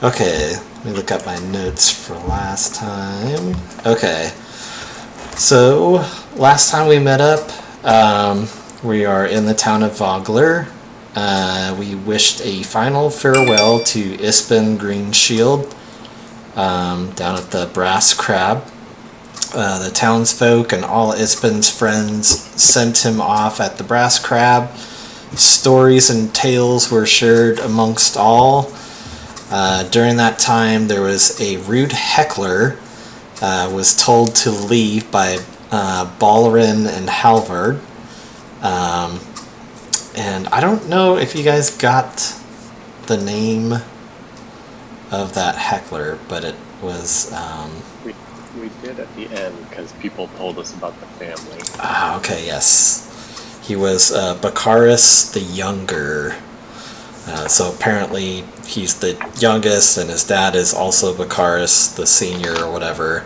Okay, let me look up my notes for last time. Okay, so last time we met up, we are in the town of Vogler. We wished a final farewell to Ispin Greenshield down at the Brass Crab. The townsfolk and all Ispin's friends sent him off at the Brass Crab. Stories and tales were shared amongst all. During that time, there was a rude heckler was told to leave by Ballerin and Halvard. And I don't know if you guys got the name of that heckler, but it was... We did at the end because people told us about the family. Okay, yes. He was Baccharis the Younger. So apparently he's the youngest, and his dad is also Baccharis the Senior or whatever.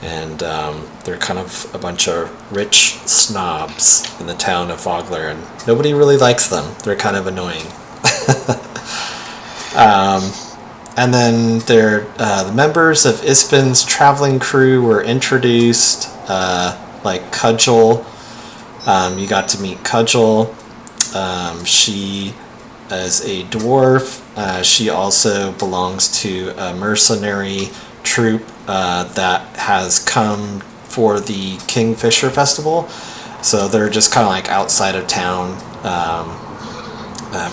And they're kind of a bunch of rich snobs in the town of Vogler, and nobody really likes them. They're kind of annoying. And then the members of Ispin's traveling crew were introduced, like Cudgel. You got to meet Cudgel. She is a dwarf. She also belongs to a mercenary troop that has come for the KingFisher festival. So they're just kind of like outside of town,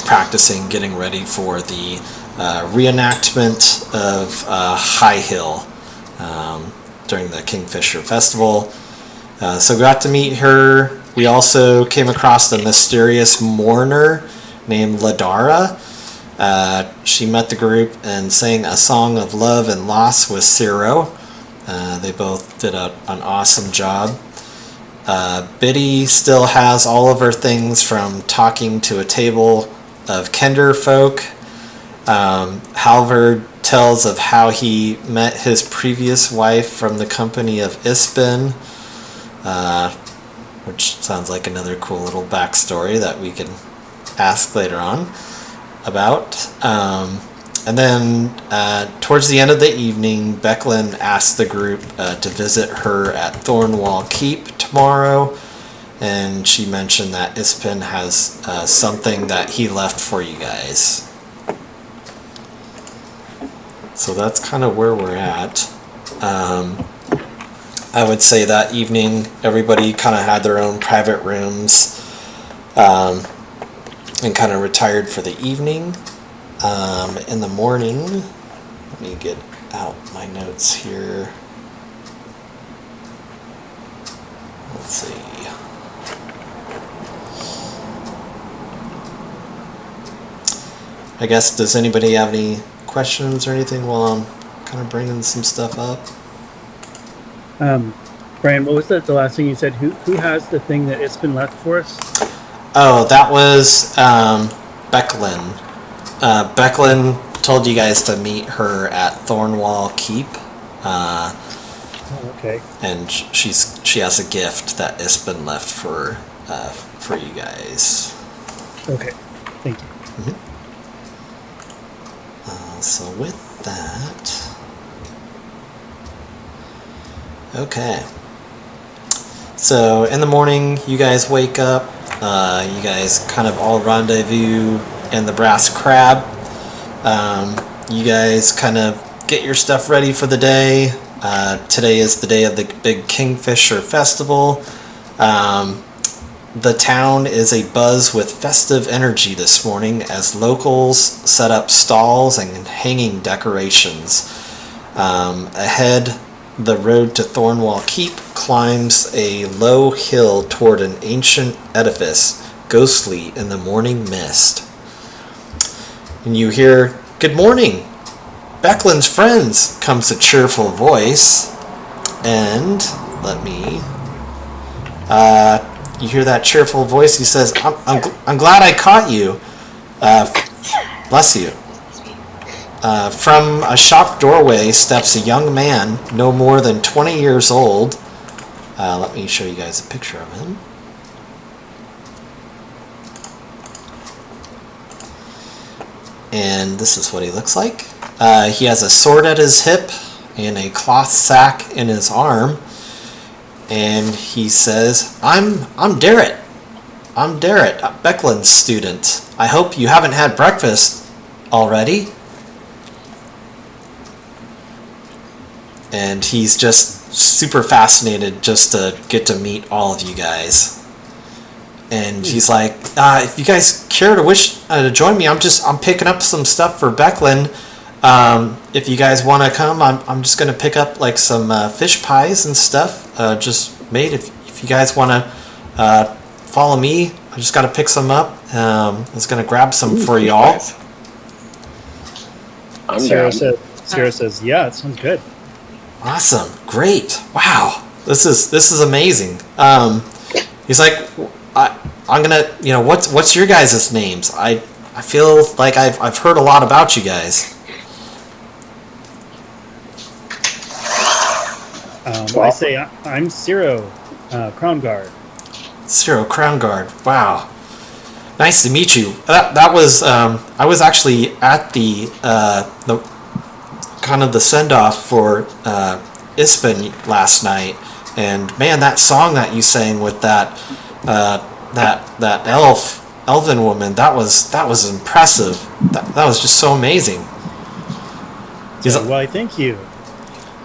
practicing, getting ready for the reenactment of High Hill during the KingFisher festival. So we got to meet her. We also came across the mysterious mourner named Ladara. She met the group and sang a song of love and loss with Ciro. They both did an awesome job. Biddy still has all of her things from talking to a table of Kender folk. Halvard tells of how he met his previous wife from the company of Ispin, which sounds like another cool little backstory that we can ask later on about. And then towards the end of the evening, Becklin asked the group to visit her at Thornwall Keep tomorrow, and she mentioned that Ispin has something that he left for you guys. So that's kind of where we're at. I would say that evening everybody kind of had their own private rooms and kind of retired for the evening. In the morning, let me get out my notes here. Let's see. I guess, does anybody have any questions or anything while I'm kind of bringing some stuff up? Brian, what was the last thing you said? Who has the thing that Ispin left for us? Oh, that was Becklin. Becklin told you guys to meet her at Thornwall Keep. Okay. And she has a gift that Ispin left for you guys. Okay, thank you. Mm-hmm. So with that, okay. So in the morning, you guys wake up. You guys kind of all rendezvous in the Brass Crab. You guys kind of get your stuff ready for the day. Today is the day of the big KingFisher festival. The town is a buzz with festive energy this morning as locals set up stalls and hanging decorations. Ahead, the road to Thornwall Keep climbs a low hill toward an ancient edifice, ghostly in the morning mist. And you hear, "Good morning, Becklin's friends," comes a cheerful voice. And you hear that cheerful voice. He says, I'm glad I caught you. Bless you. From a shop doorway steps a young man, no more than 20 years old. Let me show you guys a picture of him. And this is what he looks like. He has a sword at his hip and a cloth sack in his arm. And he says, I'm Darrett. I'm Darrett, a Beckland's student. I hope you haven't had breakfast already. And he's just super fascinated just to get to meet all of you guys. And he's like, if you guys care to wish to join me, I'm picking up some stuff for Beckland. If you guys want to come, I'm just going to pick up like some fish pies and stuff just made. If you guys want to follow me, I just got to pick some up. I was going to grab some for y'all. Sarah says, yeah, it sounds good. Awesome, great, wow, this is amazing. He's like, I'm gonna, what's your guys' names? I feel like I've heard a lot about you guys. I say I'm Ciro, Crown Guard. Ciro, Crown Guard. Wow, nice to meet you. That was I was actually at the kind of the send off for Ispin last night, and man, that song that you sang with that elven woman, that was impressive. That was just so amazing. Why, thank you.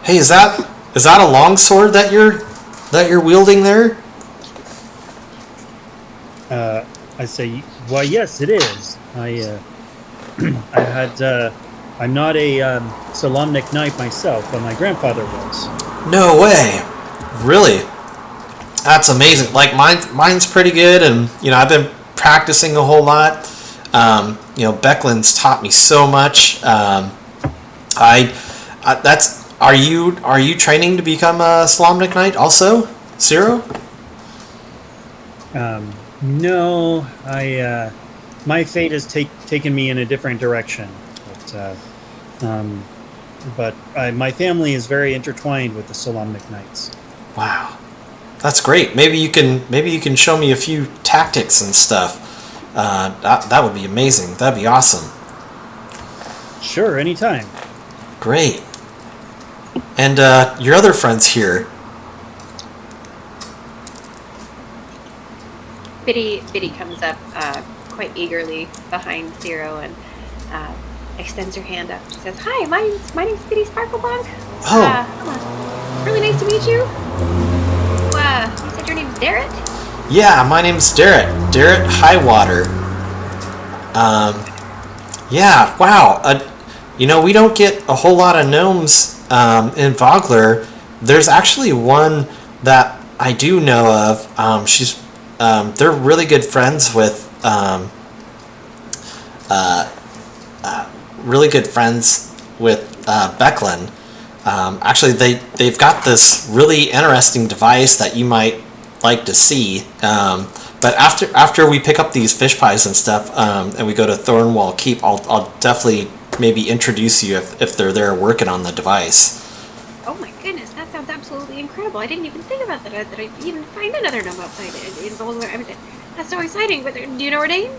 Hey, is that a long sword that you're wielding there? I say, why, yes, it is. I'm not a Solamnic knight myself, but my grandfather was. No way, really? That's amazing. Like mine's pretty good, and I've been practicing a whole lot. Beckland's taught me so much. Are you training to become a Solamnic knight also, Ciro? No, my fate has taken me in a different direction. But my family is very intertwined with the Solamnic Knights. Wow, that's great. Maybe you can show me a few tactics and stuff. That would be amazing. That'd be awesome. Sure, anytime. Great. And your other friends here. Biddy comes up quite eagerly behind Ciro and extends her hand up. She says, "Hi, my name's Biddy Sparklebonk. Really nice to meet you. You said your name's Darrett?" Yeah, my name's Darrett. Darrett Highwater. Yeah, wow. We don't get a whole lot of gnomes in Vogler. There's actually one that I do know of. They're really good friends with Beckland. Actually, they've got this really interesting device that you might like to see. But after we pick up these fish pies and stuff, and we go to Thornwall Keep, I'll definitely maybe introduce you if they're there working on the device. Oh my goodness, that sounds absolutely incredible. I didn't even think about that I'd even find another gnome outside in Boulder. I mean, that's so exciting. But do you know her name?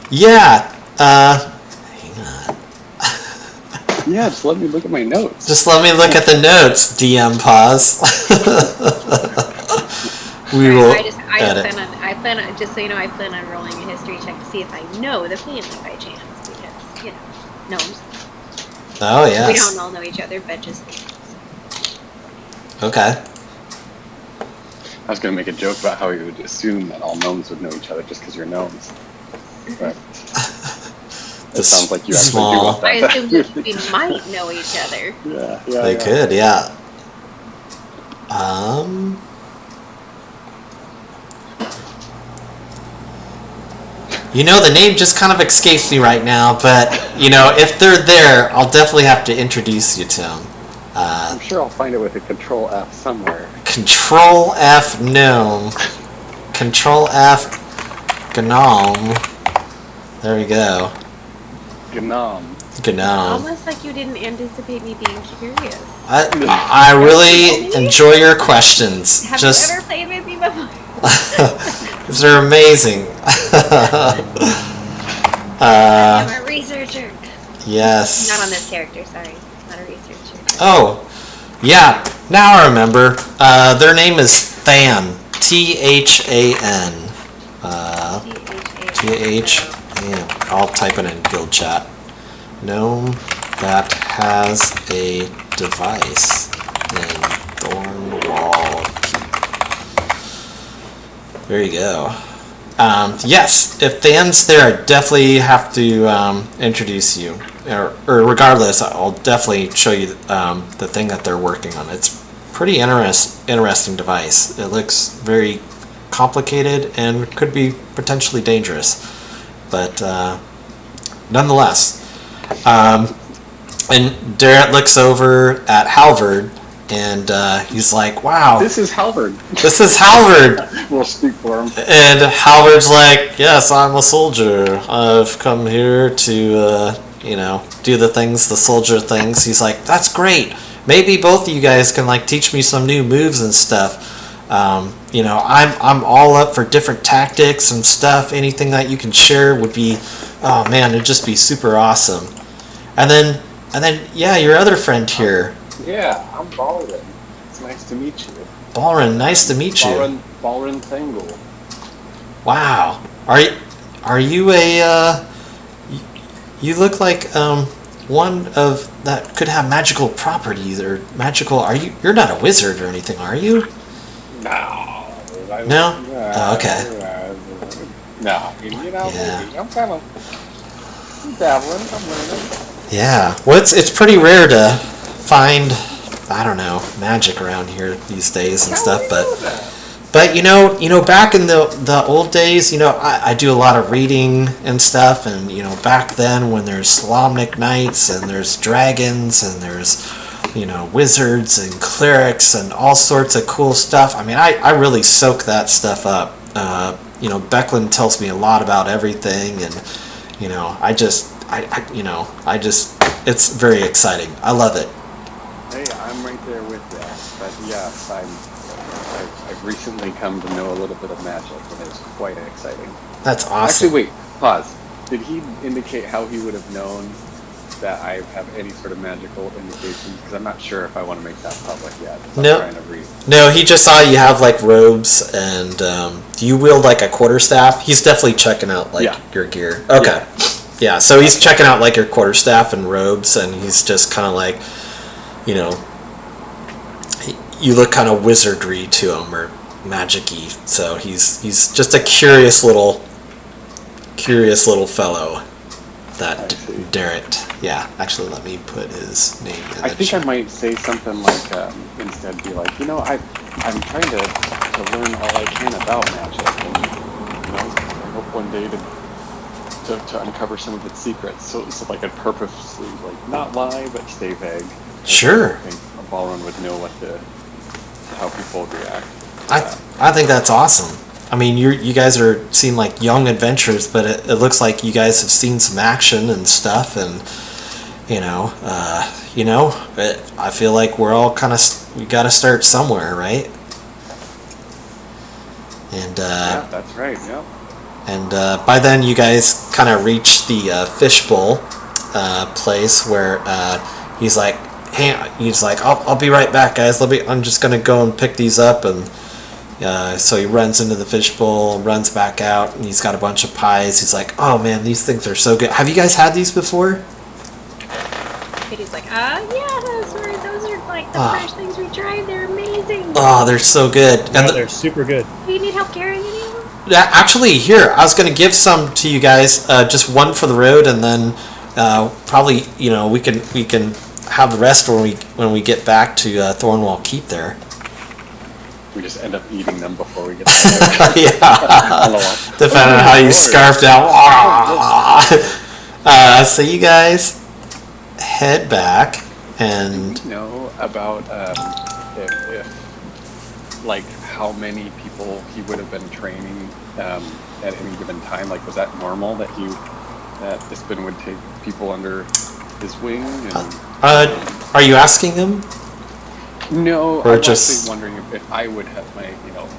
Yeah. Hang on. Yeah, just let me look at my notes. Just let me look at the notes, DM pause. We will edit. I plan on, just so you know, I plan on rolling a history check to see if I know the family by chance, because, gnomes. Oh, yes. We don't all know each other, but just... Okay. I was going to make a joke about how you would assume that all gnomes would know each other just because you're gnomes. But it sounds like you actually do want that. I assume we might know each other. Yeah. They could, yeah. The name just kind of escapes me right now, but, if they're there, I'll definitely have to introduce you to them. I'm sure I'll find it with a Control F somewhere. Control F gnome. Control F gnome. There we go. Gnome. Almost like you didn't anticipate me being curious. I really enjoy your questions. Have you ever played with me before? They're amazing. I'm a researcher. Yes. Not on this character, sorry. Not a researcher. Oh, yeah. Now I remember. Their name is Than. Than. TH. Yeah, I'll type it in guild chat. Gnome that has a device in Thornwall Keep. There you go. Yes, if Than's there, I definitely have to introduce you. Or regardless, I'll definitely show you the thing that they're working on. It's pretty interesting device. It looks very complicated and could be potentially dangerous, but nonetheless. And Darrett looks over at Halvard, and he's like, "Wow, This is Halvard. this is Halvard." We'll speak for him. And Halvard's like, "Yes, I'm a soldier. I've come here to, do the things, the soldier things." He's like, "That's great. Maybe both of you guys can teach me some new moves and stuff. I'm all up for different tactics and stuff. Anything that you can share would be, oh man, it'd just be super awesome." And then, yeah, your other friend here, Yeah, I'm Balrin. It's nice to meet you. Balrin. Nice to meet you. Balrin Thangul. Wow. Are you a? You look like one of that could have magical properties or magical. You're not a wizard or anything, are you? No. No? Oh, okay. No. Yeah. I'm kind of dabbling. I'm learning. Yeah. Well, it's pretty rare to find, I don't know, magic around here these days and stuff, but back in the old days, I do a lot of reading and stuff, and back then when there's Solamnic knights and there's dragons and there's wizards and clerics and all sorts of cool stuff. I mean, I really soak that stuff up. Becklin tells me a lot about everything, and it's very exciting. I love it. Hey, I'm right there with that. But yes, I've recently come to know a little bit of magic, and it's quite exciting. That's awesome. Actually, wait, pause. Did he indicate how he would have known that I have any sort of magical indications? Because I'm not sure if I want to make that public yet. No. I'm trying to read. No, he just saw you have robes, and do you wield a quarterstaff? He's definitely checking out your gear. Okay. Yeah, so he's checking out your quarterstaff and robes, and he's just kind of you look kind of wizardry to him or magic-y. So he's just a curious little fellow. That Darrett. Yeah, actually, let me put his name in the think chat. I might say something instead be I'm trying to learn all I can about magic, and I hope one day to uncover some of its secrets. So I'd purposely not lie but stay vague. Sure. I think Balron would know how people would react. I think that's awesome. I mean, you guys seem like young adventurers, but it looks like you guys have seen some action and stuff, and I feel like we're all we got to start somewhere, right? And yeah, that's right. Yep. And by then, you guys kind of reach the fishbowl place where he's like, "Hey," I'll be right back, guys. I'm just gonna go and pick these up." And so he runs into the fishbowl, runs back out, and he's got a bunch of pies. He's like, "Oh man, these things are so good. Have you guys had these before?" Katie's like, yeah, those are the first things we tried. They're amazing. Oh, they're so good. And they're super good. Do you need help carrying any of them? Actually, here, I was going to give some to you guys, just one for the road, and then probably, we can have the rest when we get back to Thornwall Keep there. We just end up eating them before we get there. Yeah, depending on how you scarfed out. So you guys head back, and Do you know about if how many people he would have been training at any given time? Was that normal that Ispin would take people under his wing? Are you asking him? No, or I'm just actually wondering if I would have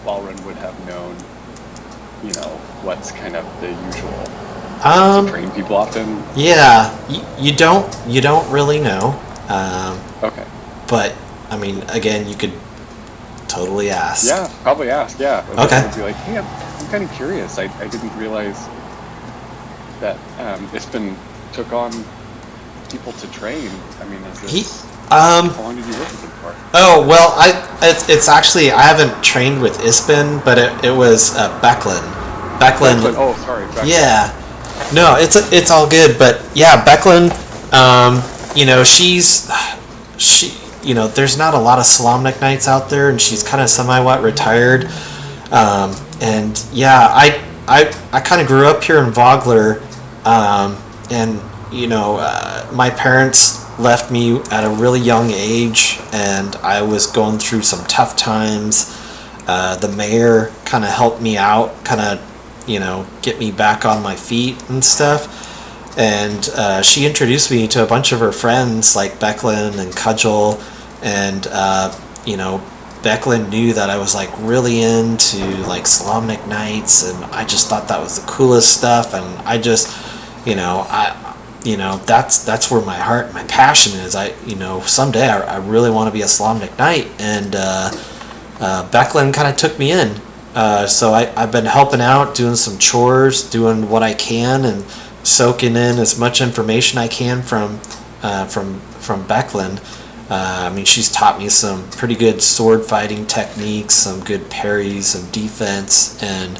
Balrin would have known, what's kind of the usual train people often? Yeah, you don't really know. Okay. But I mean, again, you could totally ask. Yeah, probably ask. Yeah. Okay. I'd be like, hey, I'm kind of curious. I didn't realize that Ispen took on people to train. I mean, is this, how long did you work with him for? Oh well, it's actually I haven't trained with Ispen, but it was Becklin. Becklin. Oh, sorry. Becklin. Yeah. No, it's all good, but yeah, Becklin. You know, she. You know, there's not a lot of Solamnic Knights out there, and she's kind of semi-what retired. And yeah, I kind of grew up here in Vogler, and you know, my parents left me at a really young age, and I was going through some tough times. The mayor kind of helped me out, kind of, you know, get me back on my feet and stuff. And she introduced me to a bunch of her friends like Becklin and Cudgel, and you know, Becklin knew that I was like really into like Solamnic Knights, and I just thought that was the coolest stuff, and I just, you know, that's where my heart, my passion is. You know, someday I really want to be a Solamnic Knight, and Becklin kind of took me in. So I've been helping out, doing some chores, doing what I can, and soaking in as much information I can from Becklin. I mean, she's taught me some pretty good sword fighting techniques, some good parries, some defense, and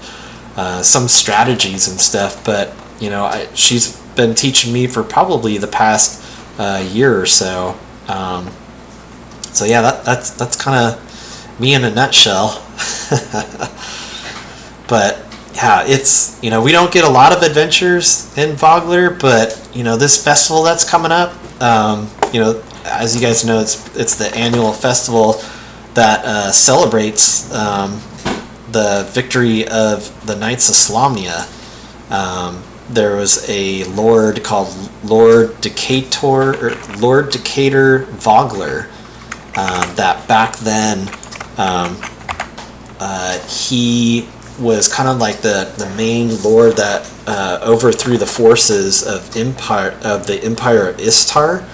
some strategies and stuff. But you know, she's been teaching me for probably the past year or so. So yeah, that's kind of me in a nutshell. But yeah, it's, you know, we don't get a lot of adventures in Vogler, but you know, this festival that's coming up, you know, as you guys know, it's the annual festival that celebrates the victory of the Knights of Slomnia. There was a lord called Lord Decatur Vogler that back then he was kind of like the main lord that overthrew the forces of the Empire of Istar.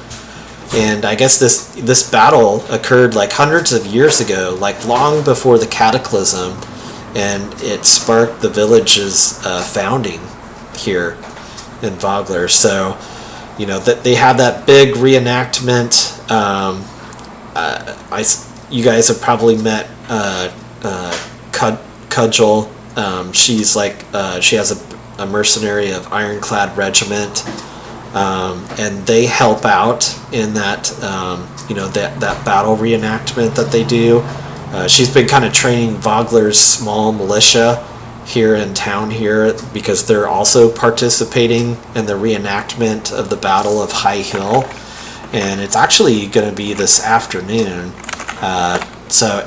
And I guess this battle occurred like hundreds of years ago, like long before the Cataclysm, and it sparked the village's founding here in Vogler. So, you know, that they have that big reenactment. You guys have probably met Cudgel. She's like she has a mercenary of Ironclad Regiment. And they help out in that, you know, that battle reenactment that they do. She's been kind of training Vogler's small militia here in town here, because they're also participating in the reenactment of the Battle of High Hill, and it's actually going to be this afternoon. So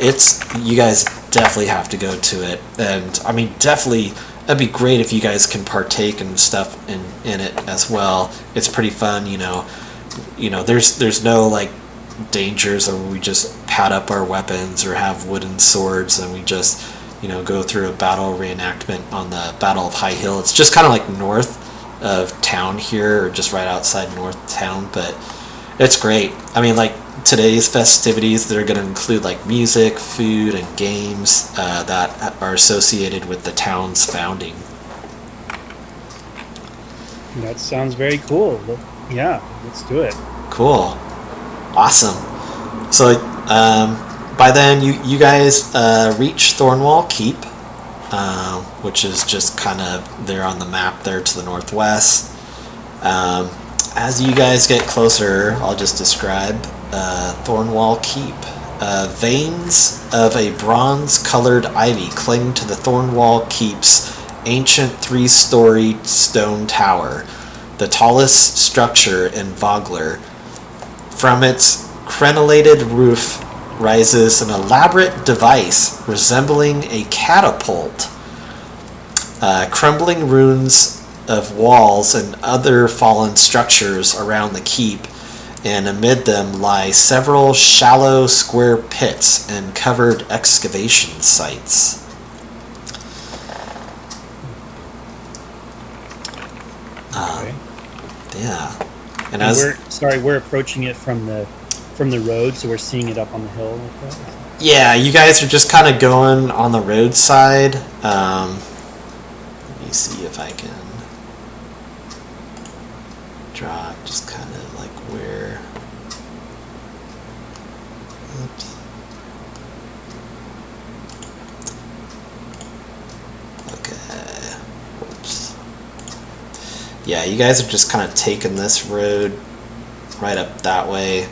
you guys definitely have to go to it, and I mean, definitely. That'd be great if you guys can partake and stuff in it as well. It's pretty fun, you know. You know, there's no like dangers, or we just pad up our weapons or have wooden swords and we just, you know, go through a battle reenactment on the Battle of High Hill. It's just kind of like north of town here, or just right outside north town, but it's great. I mean, like today's festivities, they're going to include like music, food, and games that are associated with the town's founding. That sounds very cool. Yeah, let's do it. Cool. Awesome. So by then you guys reach Thornwall Keep, which is just kind of there on the map there to the northwest. As you guys get closer, I'll just describe Thornwall Keep. Veins of a bronze-colored ivy cling to the Thornwall Keep's ancient 3-story stone tower, the tallest structure in Vogler. From its crenellated roof rises an elaborate device resembling a catapult. Crumbling ruins of walls and other fallen structures around the keep, and amid them lie several shallow square pits and covered excavation sites. Okay. Yeah. And And we're approaching it from the road, so we're seeing it up on the hill like that. yeah, you guys are just kind of going on the roadside. Let me see if I can draw just kind of like where. Oops. Okay. Oops. Yeah, you guys are just kind of taking this road right up that way,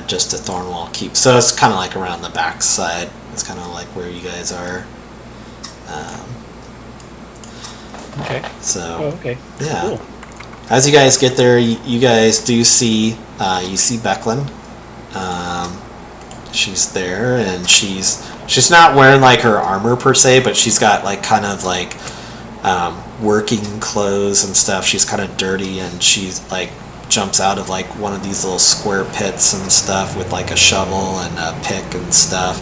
just to Thornwall Keep. So it's kind of like around the back side. It's kind of like where you guys are. Okay. So Oh, okay. yeah. Cool. As you guys get there, you guys do see you see Becklin. She's there, and she's not wearing like her armor per se, but she's got like kind of like working clothes and stuff. She's kind of dirty, and she's like jumps out of like one of these little square pits and stuff with like a shovel and a pick and stuff.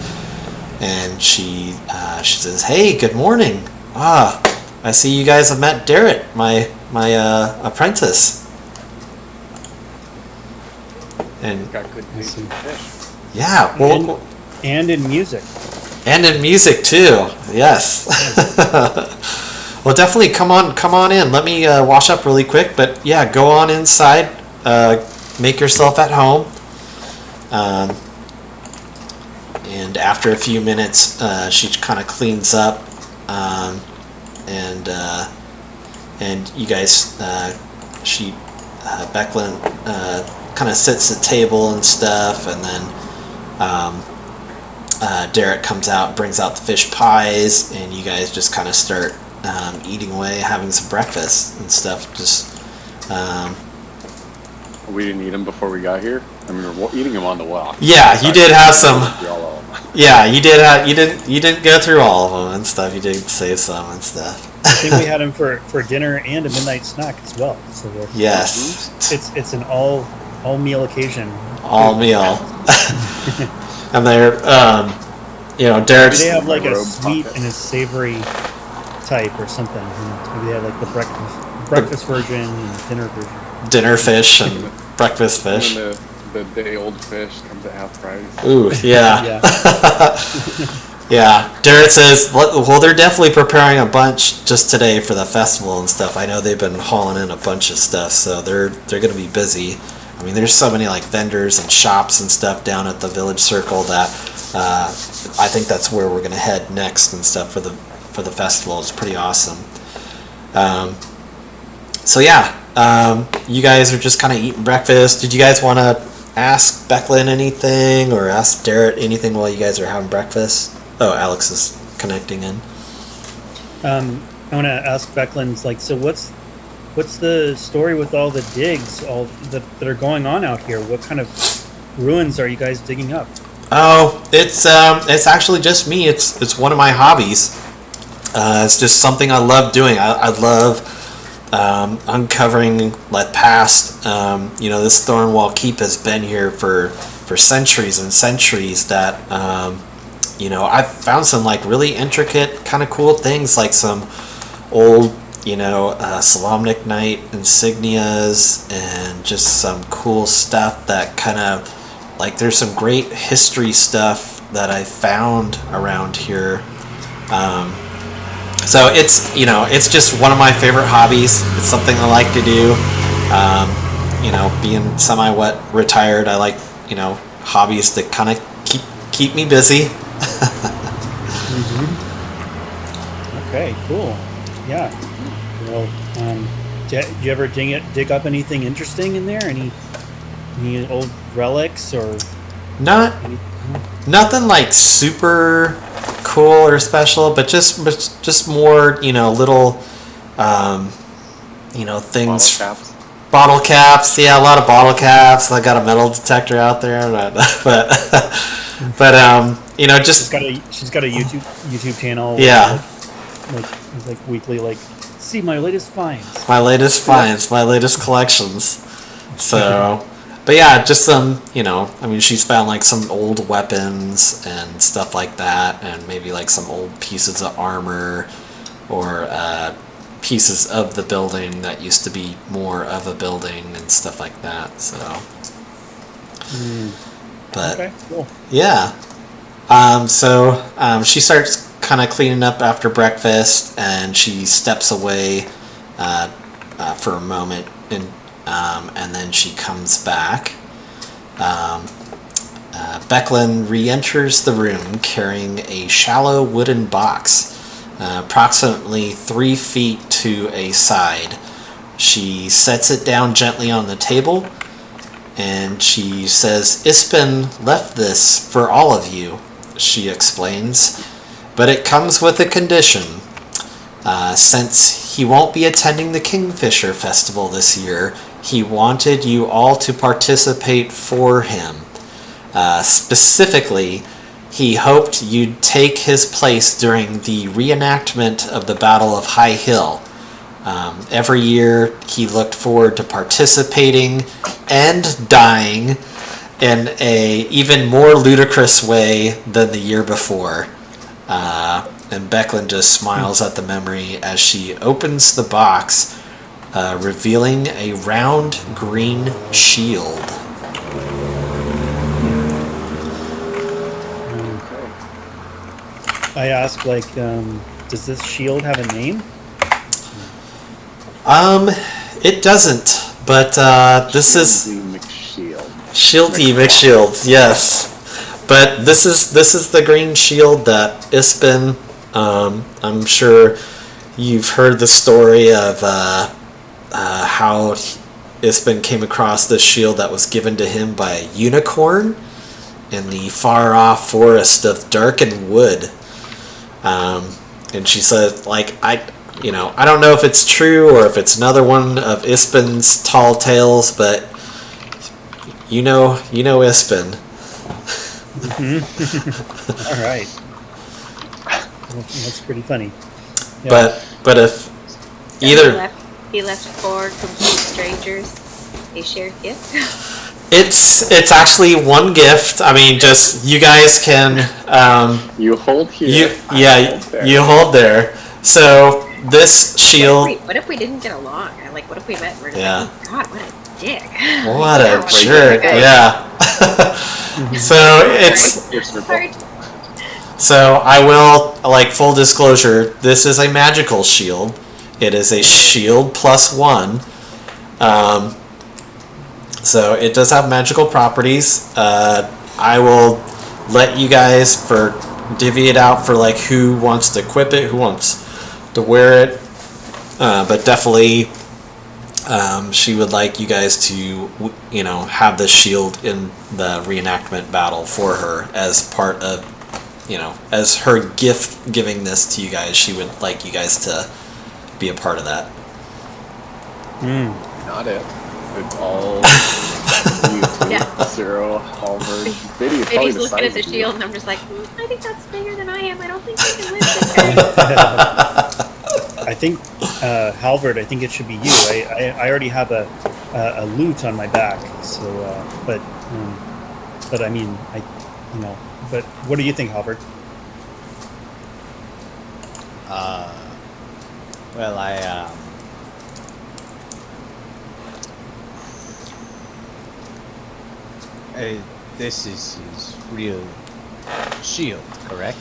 And she says, "Hey, good morning. I see you guys have met Darrett, my apprentice." And Got good taste in fish. yeah, well, And in music. and in music too. Yes. Well, definitely come on in. Let me wash up really quick, but yeah, go on inside. Make yourself at home. And after a few minutes, she kind of cleans up, and you guys, Becklin kind of sits at the table and stuff, and then Derek comes out, brings out the fish pies, and you guys just kind of start eating away, having some breakfast and stuff. Just We didn't eat them before we got here. I mean, we're eating them on the walk. yeah, you did have some. All of them. Yeah, you did have. You didn't go through all of them and stuff. You did save some and stuff. I think we had them for dinner and a midnight snack as well. So Yes. it's an all meal occasion. All meal. And they're Maybe Derek's. they have like a robe sweet pocket. and a savory type or something. Maybe they have like the breakfast version and dinner version. Dinner fish and breakfast fish. And then the day old fish comes at half price. Ooh, yeah. Yeah. Yeah. Derek says, well, they're definitely preparing a bunch just today for the festival and stuff. I know they've been hauling in a bunch of stuff, so they're going to be busy. I mean, there's so many like vendors and shops and stuff down at the village circle that I think that's where we're going to head next and stuff for the festival. It's pretty awesome. So yeah, you guys are just kind of eating breakfast. Did you guys want to ask Becklin anything or ask Derek anything while you guys are having breakfast? Oh, Alex is connecting in. I want to ask Becklin's like, so what's the story with all the digs that are going on out here? What kind of ruins are you guys digging up? Oh, it's actually just me. It's one of my hobbies. It's just something I love doing. I love uncovering like past. This Thornwall Keep has been here for centuries and centuries. That I've found some like really intricate, kind of cool things, like some old Solemnic Night insignias and just some cool stuff that kind of like there's some great history stuff that I found around here. So it's just one of my favorite hobbies. It's something I like to do. Being semi-retired, I like hobbies that kind of keep me busy. Okay, cool. Yeah. Well, did you ever dig up anything interesting in there? Any old relics or Nothing like super cool or special, but just more little things. Bottle caps. Yeah, a lot of bottle caps. I got a metal detector out there, but she's got a YouTube channel. Yeah. It's like weekly, like, see my latest finds. My latest collections. So, but yeah, just some, she's found like some old weapons and stuff like that, and maybe like some old pieces of armor or pieces of the building that used to be more of a building and stuff like that. So, but Okay, cool. yeah. She starts kind of cleaning up after breakfast, and she steps away for a moment, and then she comes back. Becklin re-enters the room carrying a shallow wooden box, approximately 3 feet to a side. She sets it down gently on the table, and she says, "Ispin left this for all of you," she explains, "but it comes with a condition. Since he won't be attending the KingFisher Festival this year, he wanted you all to participate for him. Specifically, he hoped you'd take his place during the reenactment of the Battle of High Hill. Every year, he looked forward to participating and dying in a even more ludicrous way than the year before." And Becklin just smiles at the memory as she opens the box, revealing a round green shield. Okay. I ask, like, does this shield have a name? It doesn't, but this is McShield. Shieldy McShield, yes. But this is the green shield that Ispin. I'm sure you've heard the story of how Ispin came across this shield that was given to him by a unicorn in the far-off forest of Darken Wood. And she said, like, I don't know if it's true or if it's another one of Ispin's tall tales, but you know Ispin. All right. That's pretty funny. Yeah. But if So either he left 4 complete strangers a shared gift. it's actually one gift. I mean, just you guys can You hold here. you hold there. So this shield. What if we didn't get along? Like, what if we met and we're just like, oh God, what a dick. What a jerk. Yeah. So it's Sorry. So I will, like, full disclosure, this is a magical shield. It is a shield +1. So it does have magical properties. I will let you guys divvy it out for, like, who wants to equip it, who wants to wear it. But definitely she would like you guys to, have the shield in the reenactment battle for her as part of, as her gift giving this to you guys. She would like you guys to be a part of that. Not it. It's all you two, Yeah. Zero, Halvard. Biddy is probably Biddy's the looking size at the of you. shield, and I'm just like, I think that's bigger than I am. I don't think we can lift this guy. I think, Halvard, I think it should be you. I already have a loot on my back. So, but I mean, but what do you think, Halvard? Well, this is his real shield, correct?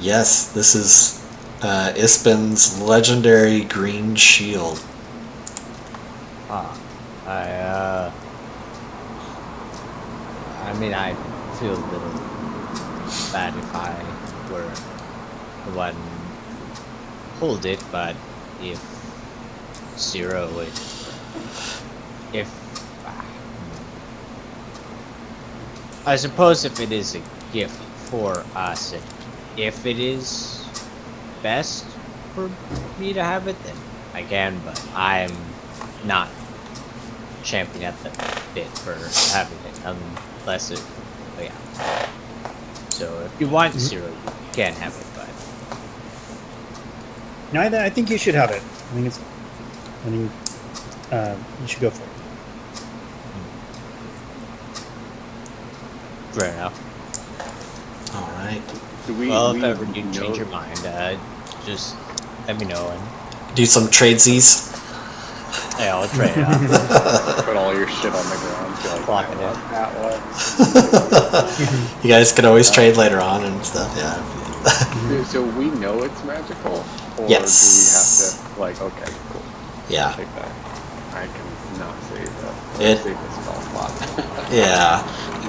Yes, this is Ispin's legendary green shield. I mean, I feel a little bad if I were the one hold it, but if Zero would, I suppose if it is a gift for us, if it is best for me to have it, then I can, but I'm not champion at the bit for having it, unless it, yeah. So if you want Zero, you can have it, but... No, I think you should have it. I think you should go for it. Fair enough. All right. Do we, Well, we if ever you know- change your mind, just let me know and Do some tradesies. Yeah, I'll trade it off. Put all your shit on the ground. Be like, Clock it Atlas. You guys could always trade later on and stuff. Yeah. So we know it's magical, or Yes. do we have to like? Okay, cool. Yeah. Take that. I can not save that. It- Save this spell slot. Yeah.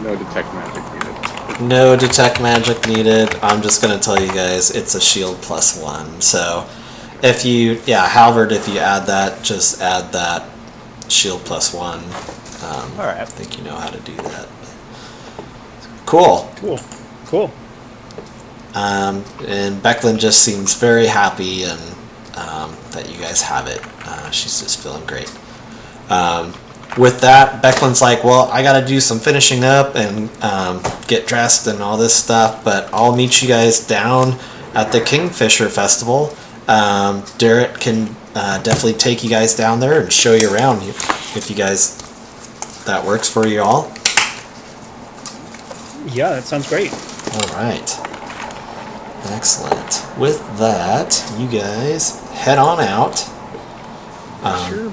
No detect magic needed. No detect magic needed. I'm just gonna tell you guys it's a shield +1. So if you Halvard, if you add that, just add that shield +1. Alright. I think you know how to do that. Cool. Cool. And Becklin just seems very happy and that you guys have it. She's just feeling great. With that, Becklin's like, well, I gotta do some finishing up and get dressed and all this stuff, but I'll meet you guys down at the KingFisher Festival. Derek can definitely take you guys down there and show you around if you guys, that works for you all. Yeah, that sounds great. All right. Excellent. With that, you guys head on out. Sure.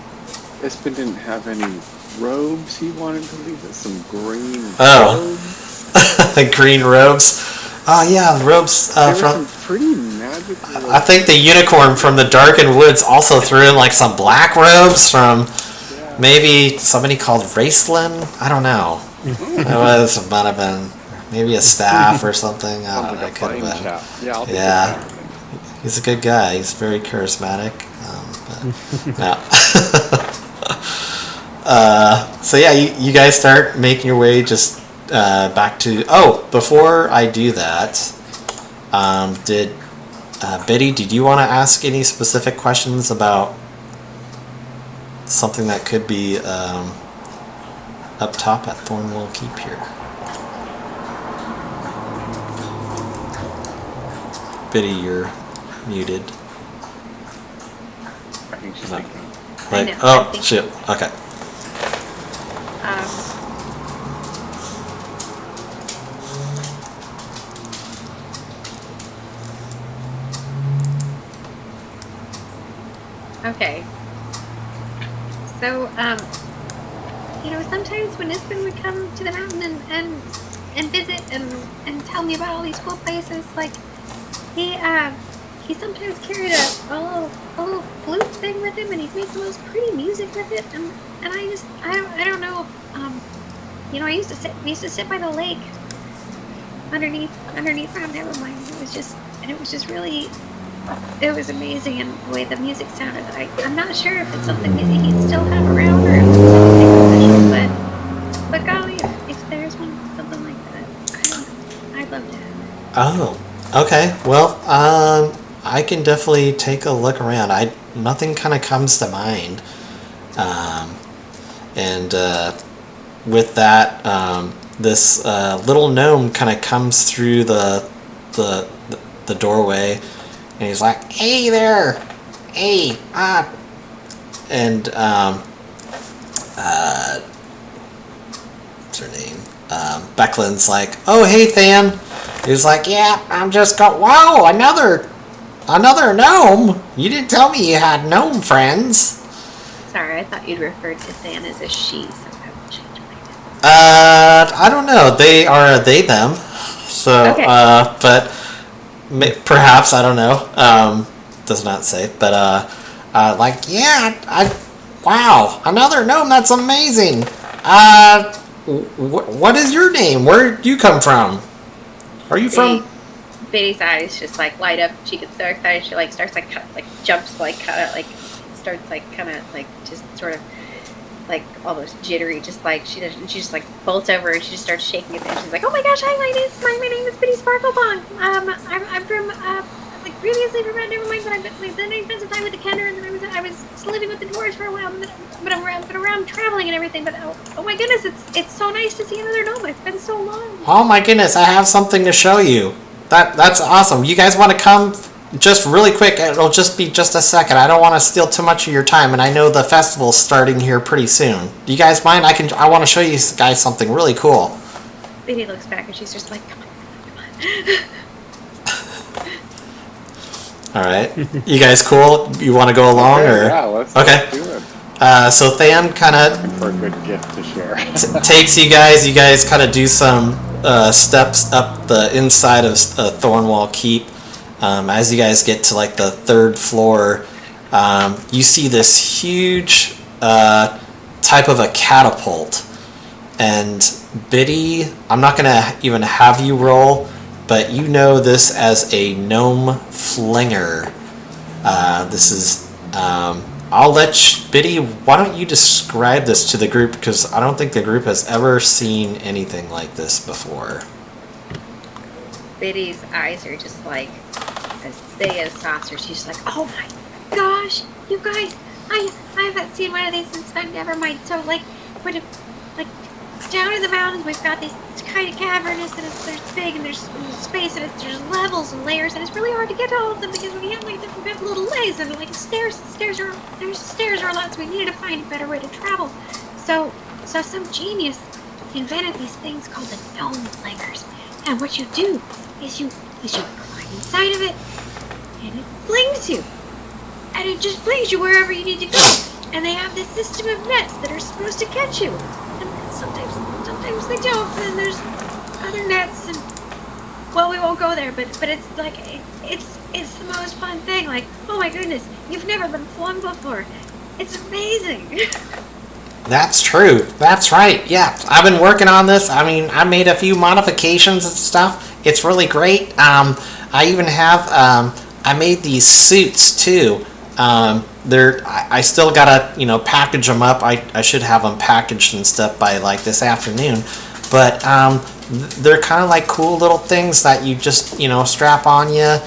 Espen didn't have any robes he wanted to leave us. Some green robes. The green robes. Oh yeah, the robes There were from. some pretty magical. I think the unicorn from the Darkened Woods also threw in like some black robes from maybe somebody called Raceland. I don't know. It might have been maybe a staff or something. I don't know. Like It could have been. Yeah, I'll take Yeah. that. He's a good guy. He's very charismatic. But, yeah. So yeah, you guys start making your way just back to. Oh, before I do that, did Biddy? Did you want to ask any specific questions about something that could be up top at Thornwell Keep here? Biddy, you're muted. I think she's No. thinking. I Like, know, oh I'm thinking. shit. Okay. Okay. So, sometimes when Espen would come to the mountain and visit and tell me about all these cool places, like, he sometimes carried a little flute thing with him, and he'd make the most pretty music with it, and I don't know, we used to sit by the lake underneath Mount Nevermind. It was just really, it was amazing, and the way the music sounded. I'm not sure if it's something that he'd still have around or if it's something special, but golly, if there's something like that, I don't know, I'd love to have it. Oh, okay. Well, I can definitely take a look around. Nothing kind of comes to mind. And with that, this little gnome kind of comes through the doorway, and he's like, "Hey there, hey, and what's her name? Becklin's like, "Oh, hey, Than." He's like, "Yeah, I'm just wow, another gnome. You didn't tell me you had gnome friends." Sorry, I thought you'd referred to Than as a she, so I will change my name. I don't know. They are a they them. So, Okay. But perhaps I don't know. Does not say. But like, yeah, wow, another gnome. That's amazing. What is your name? Where do you come from? Are you from? Biddy's eyes just like light up. She gets so excited. She like starts like jumps like kind of like starts like kind of like just sort of like almost jittery. Just like she just like bolts over and she just starts shaking it. And she's like, "Oh my gosh, hi, my name is Biddy Sparklebong. I'm from like previously from Nevermind, but then I spent some time with the Kenner, and then I was living with the dwarves for a while. But I'm around traveling and everything. But oh my goodness, it's so nice to see another gnome. It's been so long." Oh my goodness, I have something to show you. That's awesome. You guys want to come? Just really quick, it'll just be just a second. I don't want to steal too much of your time, and I know the festival's starting here pretty soon. Do you guys mind? I want to show you guys something really cool. Biddy looks back and she's just like, "Come on, come on." All right. You guys cool? You want to go along, Okay, or yeah, let's okay? let's do it. So Than kind of For a good gift to share. takes you guys. You guys kind of do some steps up the inside of Thornwall Keep. As you guys get to like the 3rd floor, you see this huge type of a catapult. And Biddy, I'm not gonna even have you roll, but you know this as a gnome flinger. This is. I'll let Biddy. Why don't you describe this to the group, because I don't think the group has ever seen anything like this before. Biddy's eyes are just like as big as saucers. She's like, oh my gosh, you guys, I haven't seen one of these since Nevermind. So like down in the mountains, we've got these kind of cavernous, and there's big, and there's space, and there's levels and layers, and it's really hard to get to all of them because we have like different little ways, and like stairs are a lot, so we needed to find a better way to travel. So some genius invented these things called the gnome flingers, and what you do is you climb inside of it, and it flings you, and it just flings you wherever you need to go. And they have this system of nets that are supposed to catch you. And sometimes they don't, and there's other nets, and well, we won't go there, but it's like it's the most fun thing. Like, oh my goodness, you've never been flung before. It's amazing. That's true. That's right. Yeah, I've been working on this. I mean, I made a few modifications and stuff. It's really great. I even have I made these suits too. I still gotta package them up. I should have them packaged and stuff by like this afternoon, but they're kind of like cool little things that you just strap on you.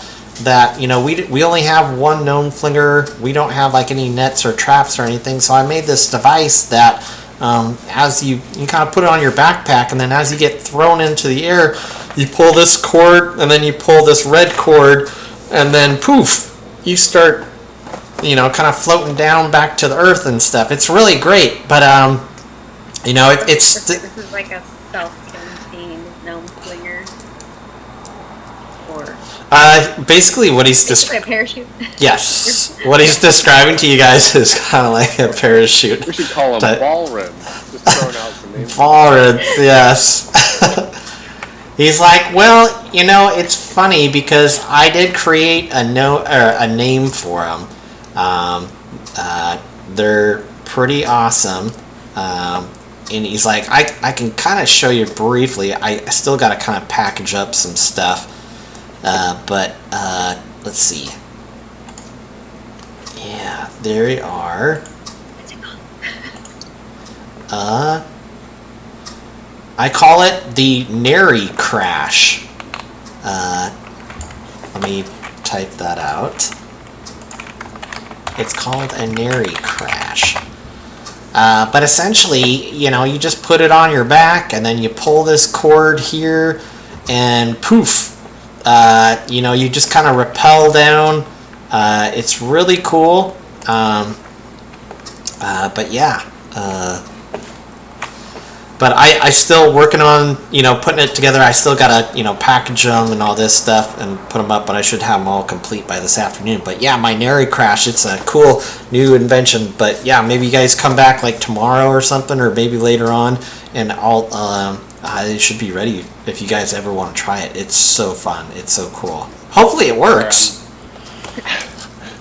That we only have one gnome flinger. We don't have like any nets or traps or anything. So I made this device that as you kind of put it on your backpack, and then as you get thrown into the air, you pull this cord, and then you pull this red cord, and then poof, you start kind of floating down back to the earth and stuff. It's really great, but it's this is like a self-contained gnome flinger, or basically what he's a parachute. Yes, what he's describing to you guys is kind of like a parachute. We should call him Ballrin. Just throwing out some names. Ballrin, yes. He's like, well, it's funny because I did create a name for him. They're pretty awesome. And he's like, I can kind of show you briefly. I still got to kind of package up some stuff. But let's see. Yeah, there you are. I call it the Nary Crash. Let me type that out. It's called a Nary Crash. But essentially, you just put it on your back, and then you pull this cord here, and poof, you just kind of rappel down. It's really cool. But yeah. But I still working on, putting it together. I still gotta, package them and all this stuff and put them up, but I should have them all complete by this afternoon. But yeah, my Nary Crash, it's a cool new invention. But yeah, maybe you guys come back like tomorrow or something, or maybe later on, and it should be ready if you guys ever want to try it. It's so fun. It's so cool. Hopefully it works.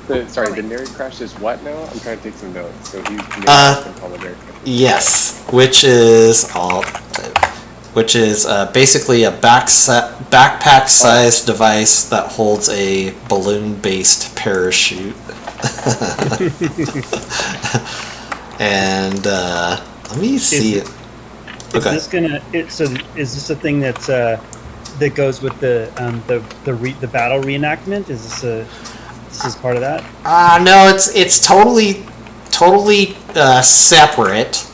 The Nary Crash is what now? I'm trying to take some notes. So he's yes, which is basically a backpack-sized device that holds a balloon-based parachute. And let me see. Is this a thing that's that goes with the battle reenactment? Is this part of that? No, it's totally separate.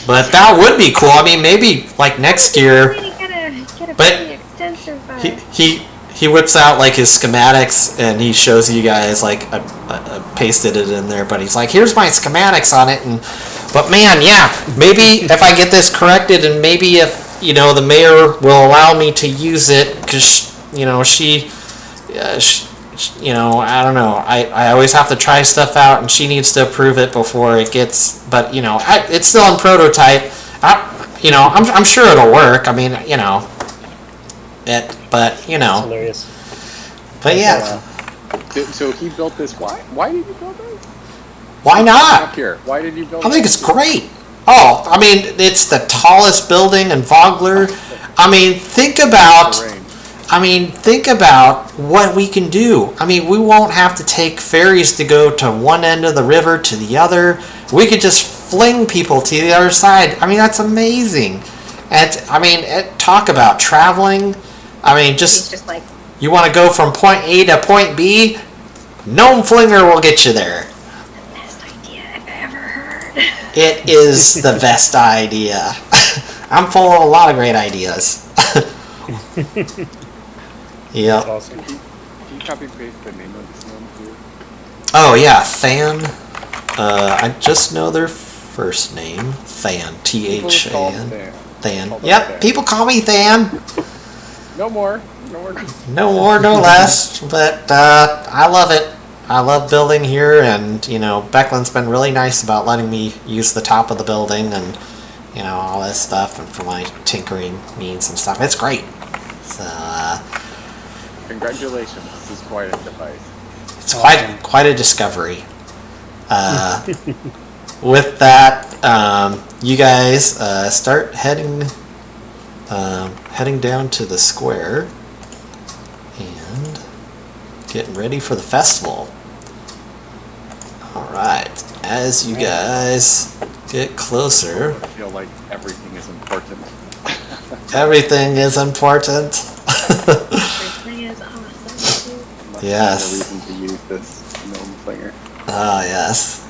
But that would be cool. I mean, maybe like next year. But he whips out like his schematics, and he shows you guys like I pasted it in there. But he's like, here's my schematics on it. But man, yeah, maybe if I get this corrected, and maybe if the mayor will allow me to use it, because she you know, I don't know. I always have to try stuff out, and she needs to approve it before it gets. But you know, it's still in prototype. I'm sure it'll work. I mean, you know, but you That's know, hilarious. but yeah, So he built this. Why did you build it? why not? Up here. Why did you build? I think it? it's great. Oh, I mean, it's the tallest building in Vogler. I mean, think about. Terrain. I mean, think about what we can do. I mean, we won't have to take ferries to go to one end of the river to the other. We could just fling people to the other side. I mean, that's amazing. And I mean, talk about traveling. I mean, He's just like, you want to go from point A to point B? Gnome Flinger will get you there. best idea I've ever heard. It is the best idea. I'm full of a lot of great ideas. That's Yep. awesome. Can you copy and paste the name of this gnome too? Oh yeah, Than. I just know their first name. Than. People call Than. Than. Than. Call them Yep. Than. People call me Than. No more. No more. No more, no less. But I love it. I love building here, and you know, Beckland's been really nice about letting me use the top of the building and you know all this stuff, and for my tinkering needs and stuff. It's great. So Congratulations. This is quite a device. it's Awesome. quite a discovery. With that, you guys start heading down to the square and getting ready for the festival. All right, as you guys get closer, I feel like everything is important. everything is important. Everything is awesome. Must Yes. find a reason to use this gnome flinger. Ah, yes.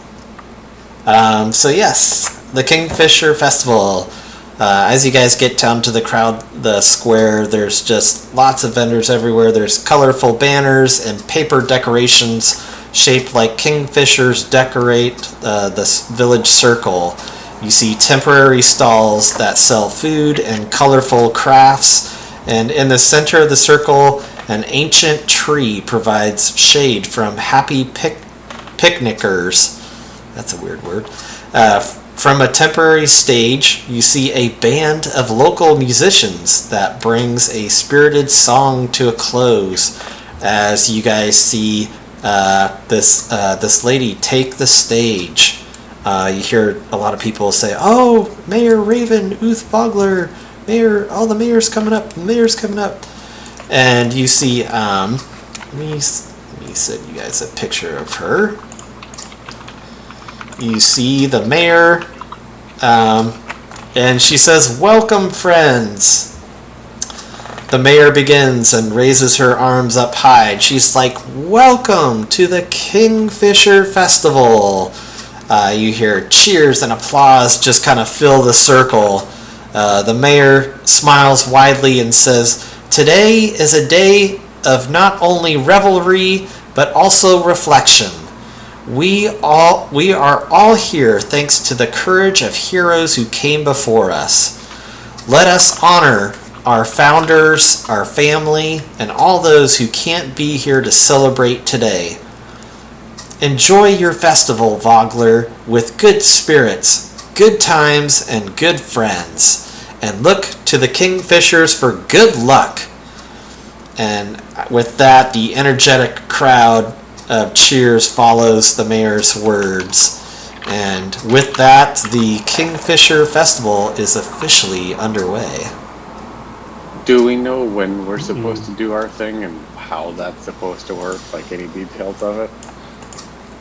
So yes, the KingFisher Festival. As you guys get down to the square, there's just lots of vendors everywhere. There's colorful banners and paper decorations shaped like kingfishers decorate this village circle. You see temporary stalls that sell food and colorful crafts. And in the center of the circle, an ancient tree provides shade from happy picnickers. That's a weird word. From a temporary stage, you see a band of local musicians that brings a spirited song to a close. As you guys see this lady take the stage. You hear a lot of people say, "Oh, Mayor Raven, Uth Vogler, Mayor, the mayor's coming up, the mayor's coming up." And you see, let me send you guys a picture of her. You see the mayor, and she says, "Welcome, friends." The mayor begins and raises her arms up high. And she's like, "Welcome to the KingFisher Festival." You hear cheers and applause just kind of fill the circle. The mayor smiles widely and says, "Today is a day of not only revelry, but also reflection. We are all here thanks to the courage of heroes who came before us. Let us honor our founders, our family, and all those who can't be here to celebrate today. Enjoy your festival, Vogler, with good spirits, good times, and good friends. And look to the Kingfishers for good luck." And with that, the energetic crowd of cheers follows the mayor's words. And with that, the KingFisher Festival is officially underway. Do we know when we're supposed to do our thing and how that's supposed to work? Like any details of it?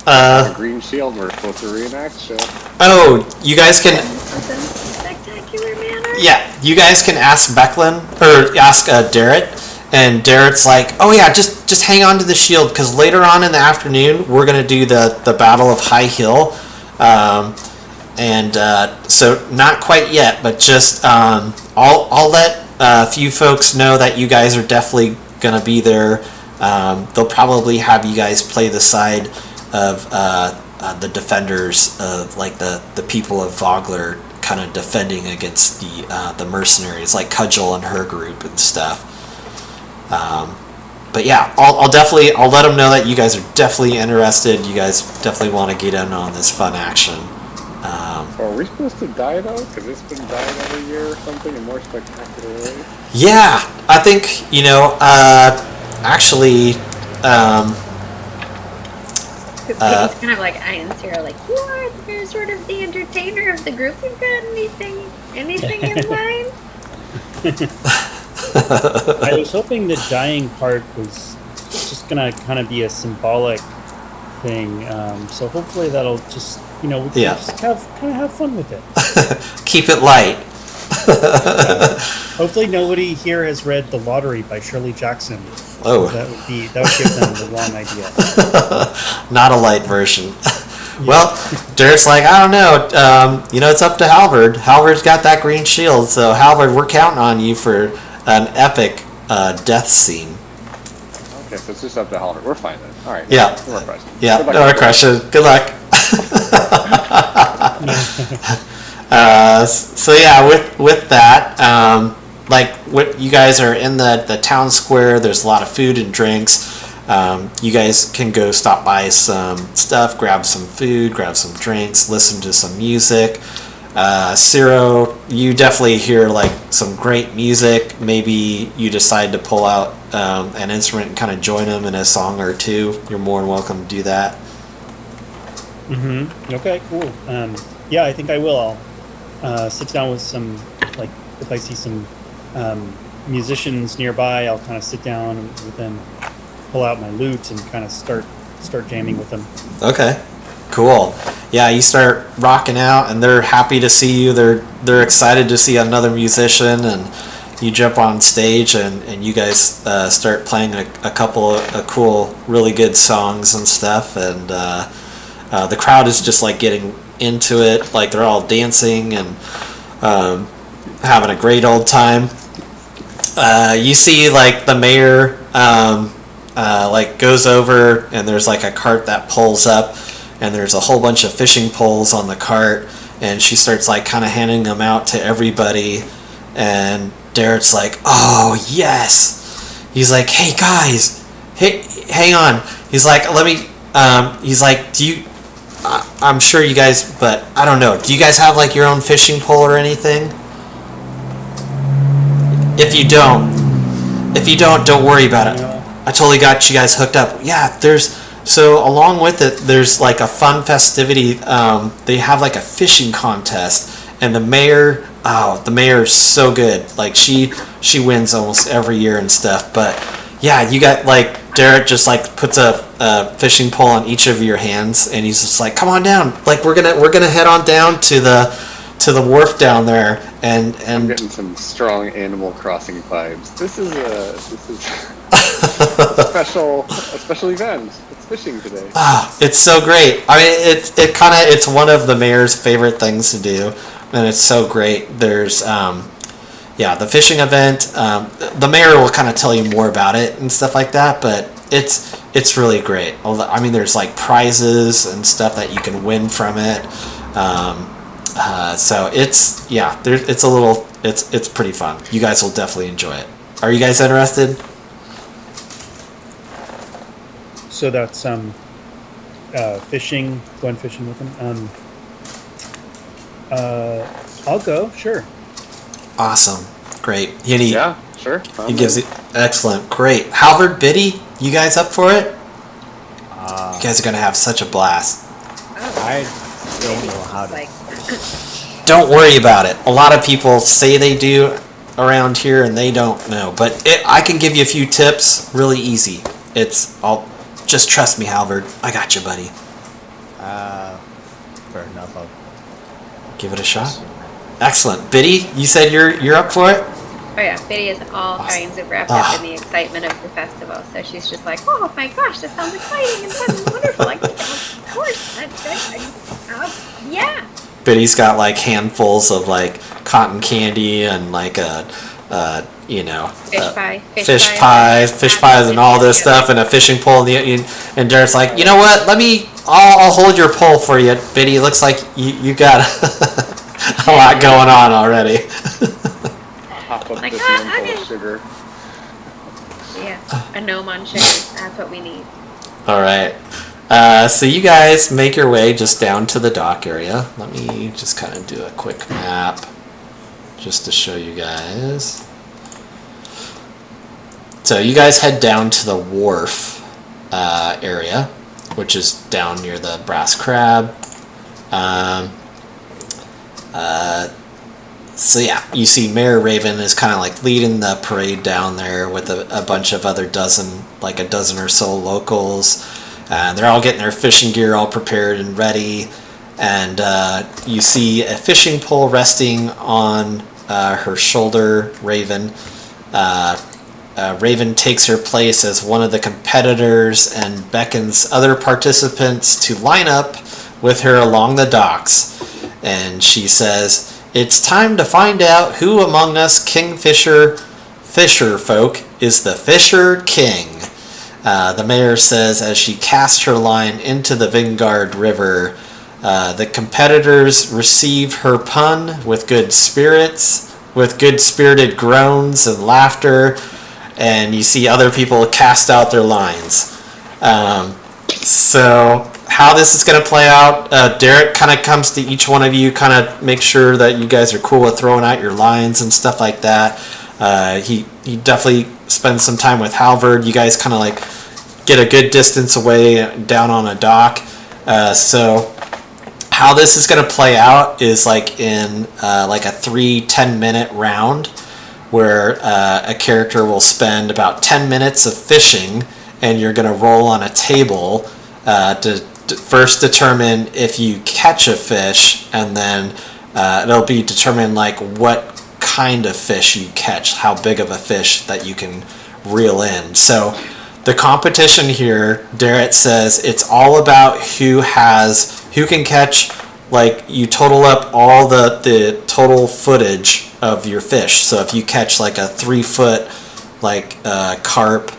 The green shield, we're supposed to reenact shit. Oh, you guys can, Awesome. Spectacular manner. yeah, you guys can ask Becklin, or ask Darrett, and Darrett's like, "Oh yeah, just hang on to the shield, because later on in the afternoon, we're going to do the Battle of High Hill." So not quite yet, but just, I'll let a few folks know that you guys are definitely going to be there. They'll probably have you guys play the side of the defenders of like the people of Vogler, kind of defending against the mercenaries, like Cudgel and her group and stuff. but yeah, I'll let them know that you guys are definitely interested. You guys definitely want to get in on this fun action. Are we supposed to die though? Because it's been dying every year or something in more spectacular ways. Yeah, I think actually. It's kind of like eyeing Sarah, like, you're sort of the entertainer of the group. You've got anything in mind? I was hoping the dying part was just gonna kind of be a symbolic thing. So hopefully that'll just, we can just have fun with it. Keep it light. Hopefully nobody here has read The Lottery by Shirley Jackson. Oh, that would give them the wrong idea. Not a light version. Yeah. Well, Derek's like, I don't know. It's up to Halvard. Halvard's got that green shield, so Halvard, we're counting on you for an epic death scene. Okay, so it's just up to Halvard. We're fine then. All right. Yeah. No more questions. Yeah. No more questions. Good luck. So yeah, with that, what you guys are in the town square. There's a lot of food and drinks. You guys can go stop by some stuff, grab some food, grab some drinks, listen to some music. Ciro, you definitely hear like some great music. Maybe you decide to pull out an instrument and kind of join them in a song or two. You're more than welcome to do that. Okay, cool. Yeah, I think I will. I'll sit down with some, like, if I see some musicians nearby, I'll kind of sit down with them, pull out my lute, and kind of start jamming with them. Okay, cool. Yeah, you start rocking out, and they're happy to see you. They're excited to see another musician, and you jump on stage, and you guys start playing a couple of cool, really good songs and stuff, and the crowd is just like getting into it, like they're all dancing and having a great old time. You see like the mayor like goes over, and there's like a cart that pulls up, and there's a whole bunch of fishing poles on the cart, and she starts like kind of handing them out to everybody, and Derek's like, oh yes. He's like, hey guys, hey, hang on. He's like, he's like, I'm sure you guys, but I don't know. Do you guys have like your own fishing pole or anything? If you don't, don't worry about it. I totally got you guys hooked up. Yeah, so along with it, there's like a fun festivity. They have like a fishing contest, and the mayor is so good. Like she wins almost every year and stuff. But yeah, you got like Derek just like puts a fishing pole on each of your hands, and he's just like, come on down. Like we're gonna head on down to the wharf down there, and I'm getting some strong Animal Crossing vibes. This is a special event. It's fishing today. It's so great. I mean, it's one of the mayor's favorite things to do, and it's so great. There's the fishing event. The mayor will kind of tell you more about it and stuff like that, but it's really great. I mean, there's like prizes and stuff that you can win from it. So it's pretty fun. You guys will definitely enjoy it. Are you guys interested? So that's fishing, going fishing with them. I'll go, sure. Awesome, great. Yeah, sure. He gives it excellent, great. Halvard, Biddy, you guys up for it? You guys are gonna have such a blast. I don't know how to. Don't worry about it. A lot of people say they do around here, and they don't know. But I can give you a few tips, really easy. Just trust me, Halvard. I got you, buddy. Fair enough. I'll give it a shot. Excellent. Biddy, you said you're up for it? Oh yeah, Biddy is all kinds of wrapped up in the excitement of the festival. So she's just like, oh my gosh, this sounds exciting and fun and wonderful. Like, of course. Yeah. Biddy's got like handfuls of like cotton candy and like fish pies and all this stuff, and a fishing pole. And Derek's like, you know what? I'll hold your pole for you, Biddy. It looks like you got a lot going on already. Hop up this handful of sugar. Yeah, a gnome on Sherry. That's what we need. All right. So you guys make your way just down to the dock area. Let me just kind of do a quick map just to show you guys. So you guys head down to the wharf area, which is down near the Brass Crab. So yeah, you see Mayor Raven is kind of like leading the parade down there with a bunch of other dozen or so locals. They're all getting their fishing gear all prepared and ready. And you see a fishing pole resting on her shoulder, Raven. Raven takes her place as one of the competitors and beckons other participants to line up with her along the docks. And she says, "It's time to find out who among us KingFisher fisher folk is the Fisher King." The mayor says as she casts her line into the Vingard River. The competitors receive her pun with good spirits, with good-spirited groans and laughter, and you see other people cast out their lines. So how this is going to play out, Derek kind of comes to each one of you, kind of make sure that you guys are cool with throwing out your lines and stuff like that. He definitely spends some time with Halvard. You guys kind of like get a good distance away down on a dock. So how this is going to play out is like in like a 3 10-minute round where a character will spend about 10 minutes of fishing, and you're going to roll on a table to first determine if you catch a fish, and then it'll be determined like what kind of fish you catch, how big of a fish that you can reel in. So the competition here, Darrett says, it's all about who can catch, like you total up all the total footage of your fish. So if you catch like a 3-foot like carp,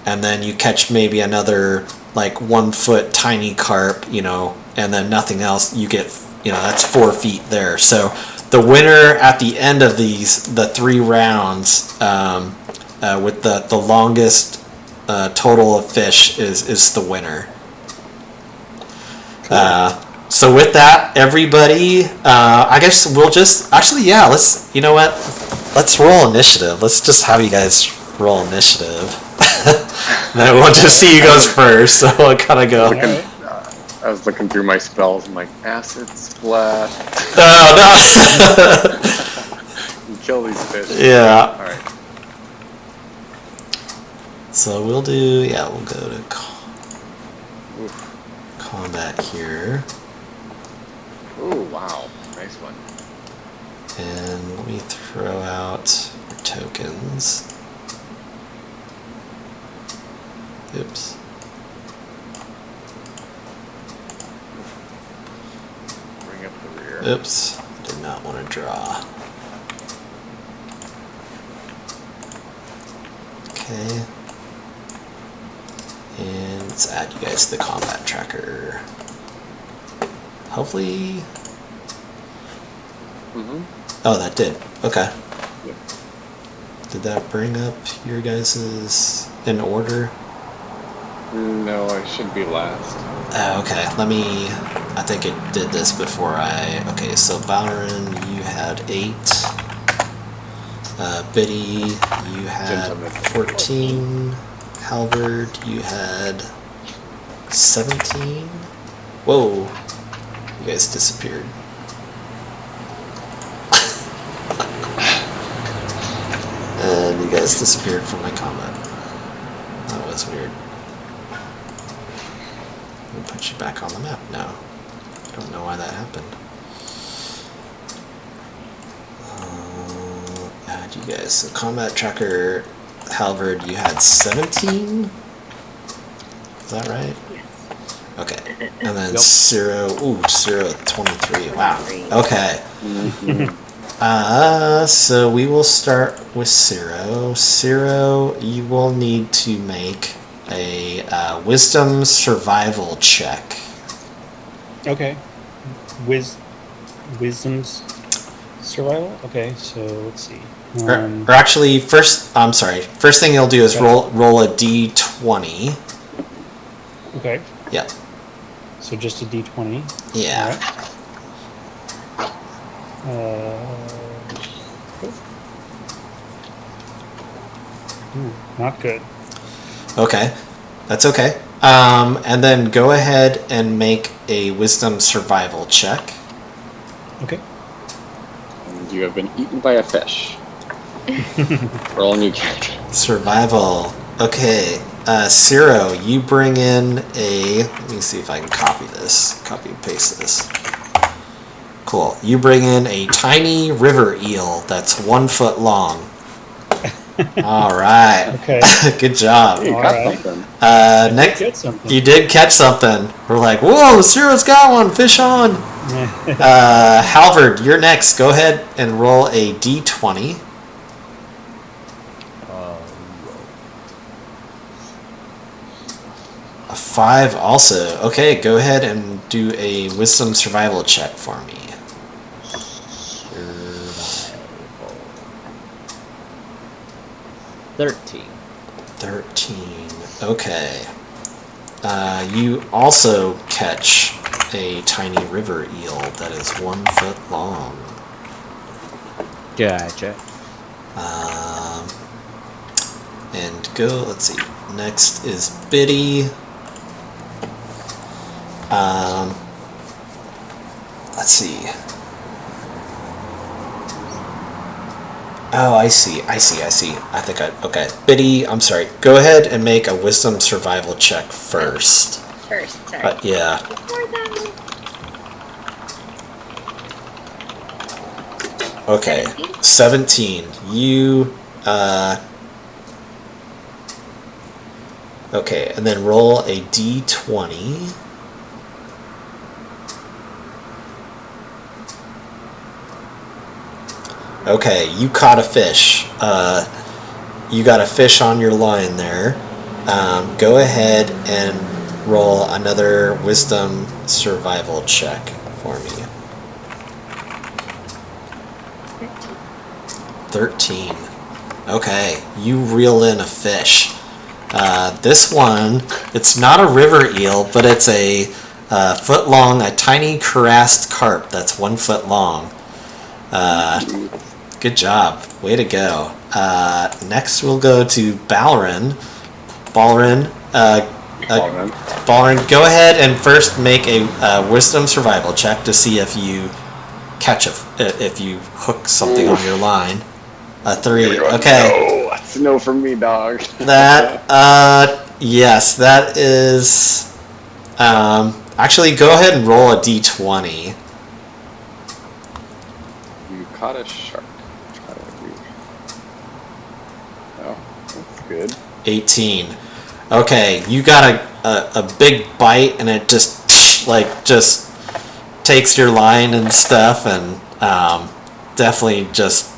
and then you catch maybe another like 1-foot tiny carp, and then nothing else, you get, that's 4 feet there. So the winner at the end of the 3 rounds with the longest total of fish is the winner. Cool. So with that, everybody, I guess we'll just let's roll initiative. Let's just have you guys roll initiative. Then we'll just see who goes first. So I'll kind of go. I was looking through my spells. I'm like, acid splash. Oh no! You kill these fish. Yeah. All right. So we'll go to combat here. Oh wow, nice one. And let me throw out your tokens. Oops. Bring up the rear. Oops. Did not want to draw. Okay. And let's add you guys to the combat tracker. Hopefully. Oh, that did. Okay. Yep. Did that bring up your guys's in order? No, I should be last. Okay, I think it did this before okay, so Valorant, you had 8. Biddy, you had 14. Halvard, you had 17. Whoa, you guys disappeared. And you guys disappeared from my combat. That was weird. Let me put you back on the map now. I don't know why that happened. Add you guys. So combat tracker, Halvard, you had 17? Is that right? Yes. Okay. And then Ciro, 23. Wow. Okay. So we will start with Ciro. Ciro, you will need to make a wisdom survival check. Okay. Wisdom's Survival? Okay, so let's see. Or actually, first thing you'll do is roll a d20. Okay. Yeah. So just a d20. Yeah. Not good. Okay. That's okay. And then go ahead and make a wisdom survival check. Okay. And you have been eaten by a fish. Roll a new character. Survival. Okay. Ciro, you bring in a... Let me see if I can copy and paste this. Cool. You bring in a tiny river eel that's 1 foot long. All right. Okay. Good job. Hey, you All caught right. something. Next, Get something. you did catch something. We're like, whoa, Ciro's got one. Fish on. Halvard, you're next. Go ahead and roll a d20. A 5 also. Okay, go ahead and do a wisdom survival check for me. 13. 13. Okay. You also catch a tiny river eel that is 1 foot long. Gotcha. And go, let's see. Next is Biddy. Let's see. Oh, I see. Okay. Biddy, I'm sorry. Go ahead and make a wisdom survival check first. Sorry. Yeah. Before that. Okay. 17. You, okay, and then roll a d20. Okay, you caught a fish. You got a fish on your line there. Go ahead and roll another wisdom survival check for me. 13. Okay, you reel in a fish. This one, it's not a river eel, but it's a foot long, a tiny cuirassed carp that's 1 foot long. Good job. Way to go. Next we'll go to Balrin. Balrin, go ahead and first make a wisdom survival check to see if you catch if you hook something on your line. A 3. Okay. No, that's no from me, dog. That yes, that is actually go ahead and roll a d20. You caught a shark. Oh, that's good. 18. Okay, you got a big bite and it just takes your line and stuff, and definitely just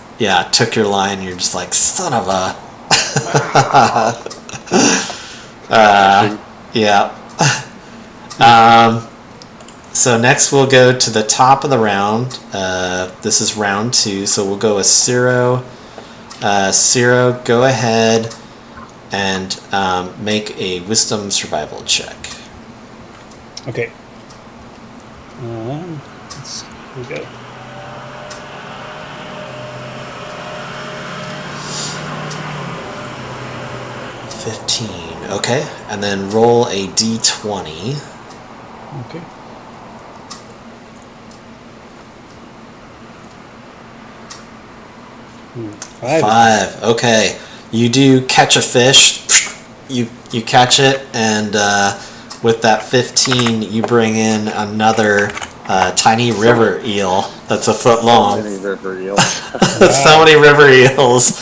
took your line. You're just like, son of a yeah. So next we'll go to the top of the round. This is round 2, so we'll go with Ciro. Ciro, go ahead and make a wisdom survival check. Okay. Here we go. Okay, and then roll a d20. Okay. Ooh, 5. Okay, you do catch a fish. You catch it, and with that 15, you bring in another tiny river eel that's a foot long. So many river eels. So many river eels.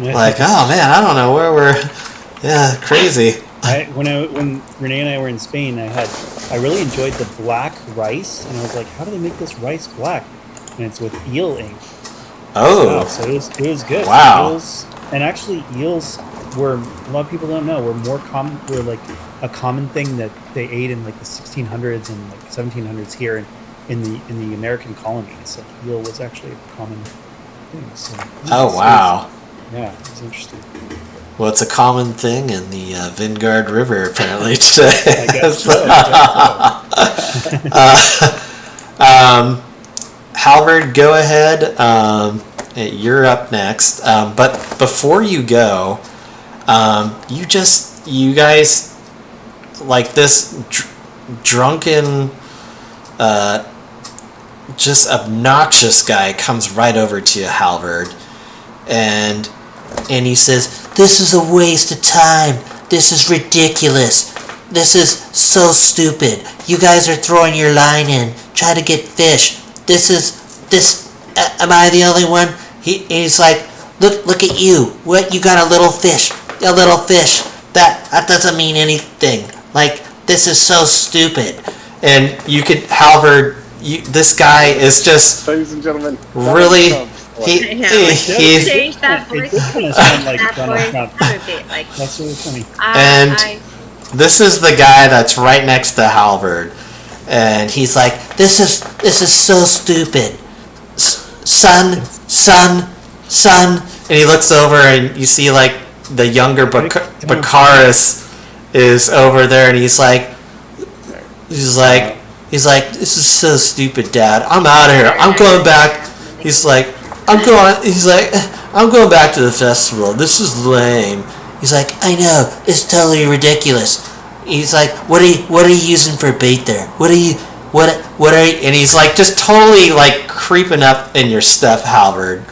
Like, oh man, I don't know where we're. Yeah, crazy. When Renee and I were in Spain, I really enjoyed the black rice, and I was like, how do they make this rice black? And it's with eel ink. Oh, So it was good. Wow. So eels were, a lot of people don't know, were more common. Were like a common thing that they ate in like the 1600s and like 1700s here, in the American colonies. Like eel was actually a common thing. So, Oh, wow. Yeah, it was interesting. Well, it's a common thing in the Vingard River apparently today. I guess so. Halvard, go ahead. You're up next. But before you go, you guys, like this drunken, just obnoxious guy comes right over to you, Halvard, and he says, "This is a waste of time. This is ridiculous. This is so stupid. You guys are throwing your line in, try to get fish. Am I the only one?" He's like, look at you. What, you got a little fish. That doesn't mean anything. Like, this is so stupid. And you could, Halvard, this guy is just, ladies and gentlemen, really, he's changed that voice. It kind of sound like That Donald voice Trump. a bit like. That's really funny. And this is the guy that's right next to Halvard, and he's like, "This is so stupid, son," and he looks over, and you see like the younger Bakaris is over there, and he's like, "This is so stupid, Dad. I'm out of here. I'm going back." I'm going back to the festival. This is lame. He's like, "I know, it's totally ridiculous." He's like, what are you using for bait there? What are you, and he's like, just totally like creeping up in your stuff, Halvard.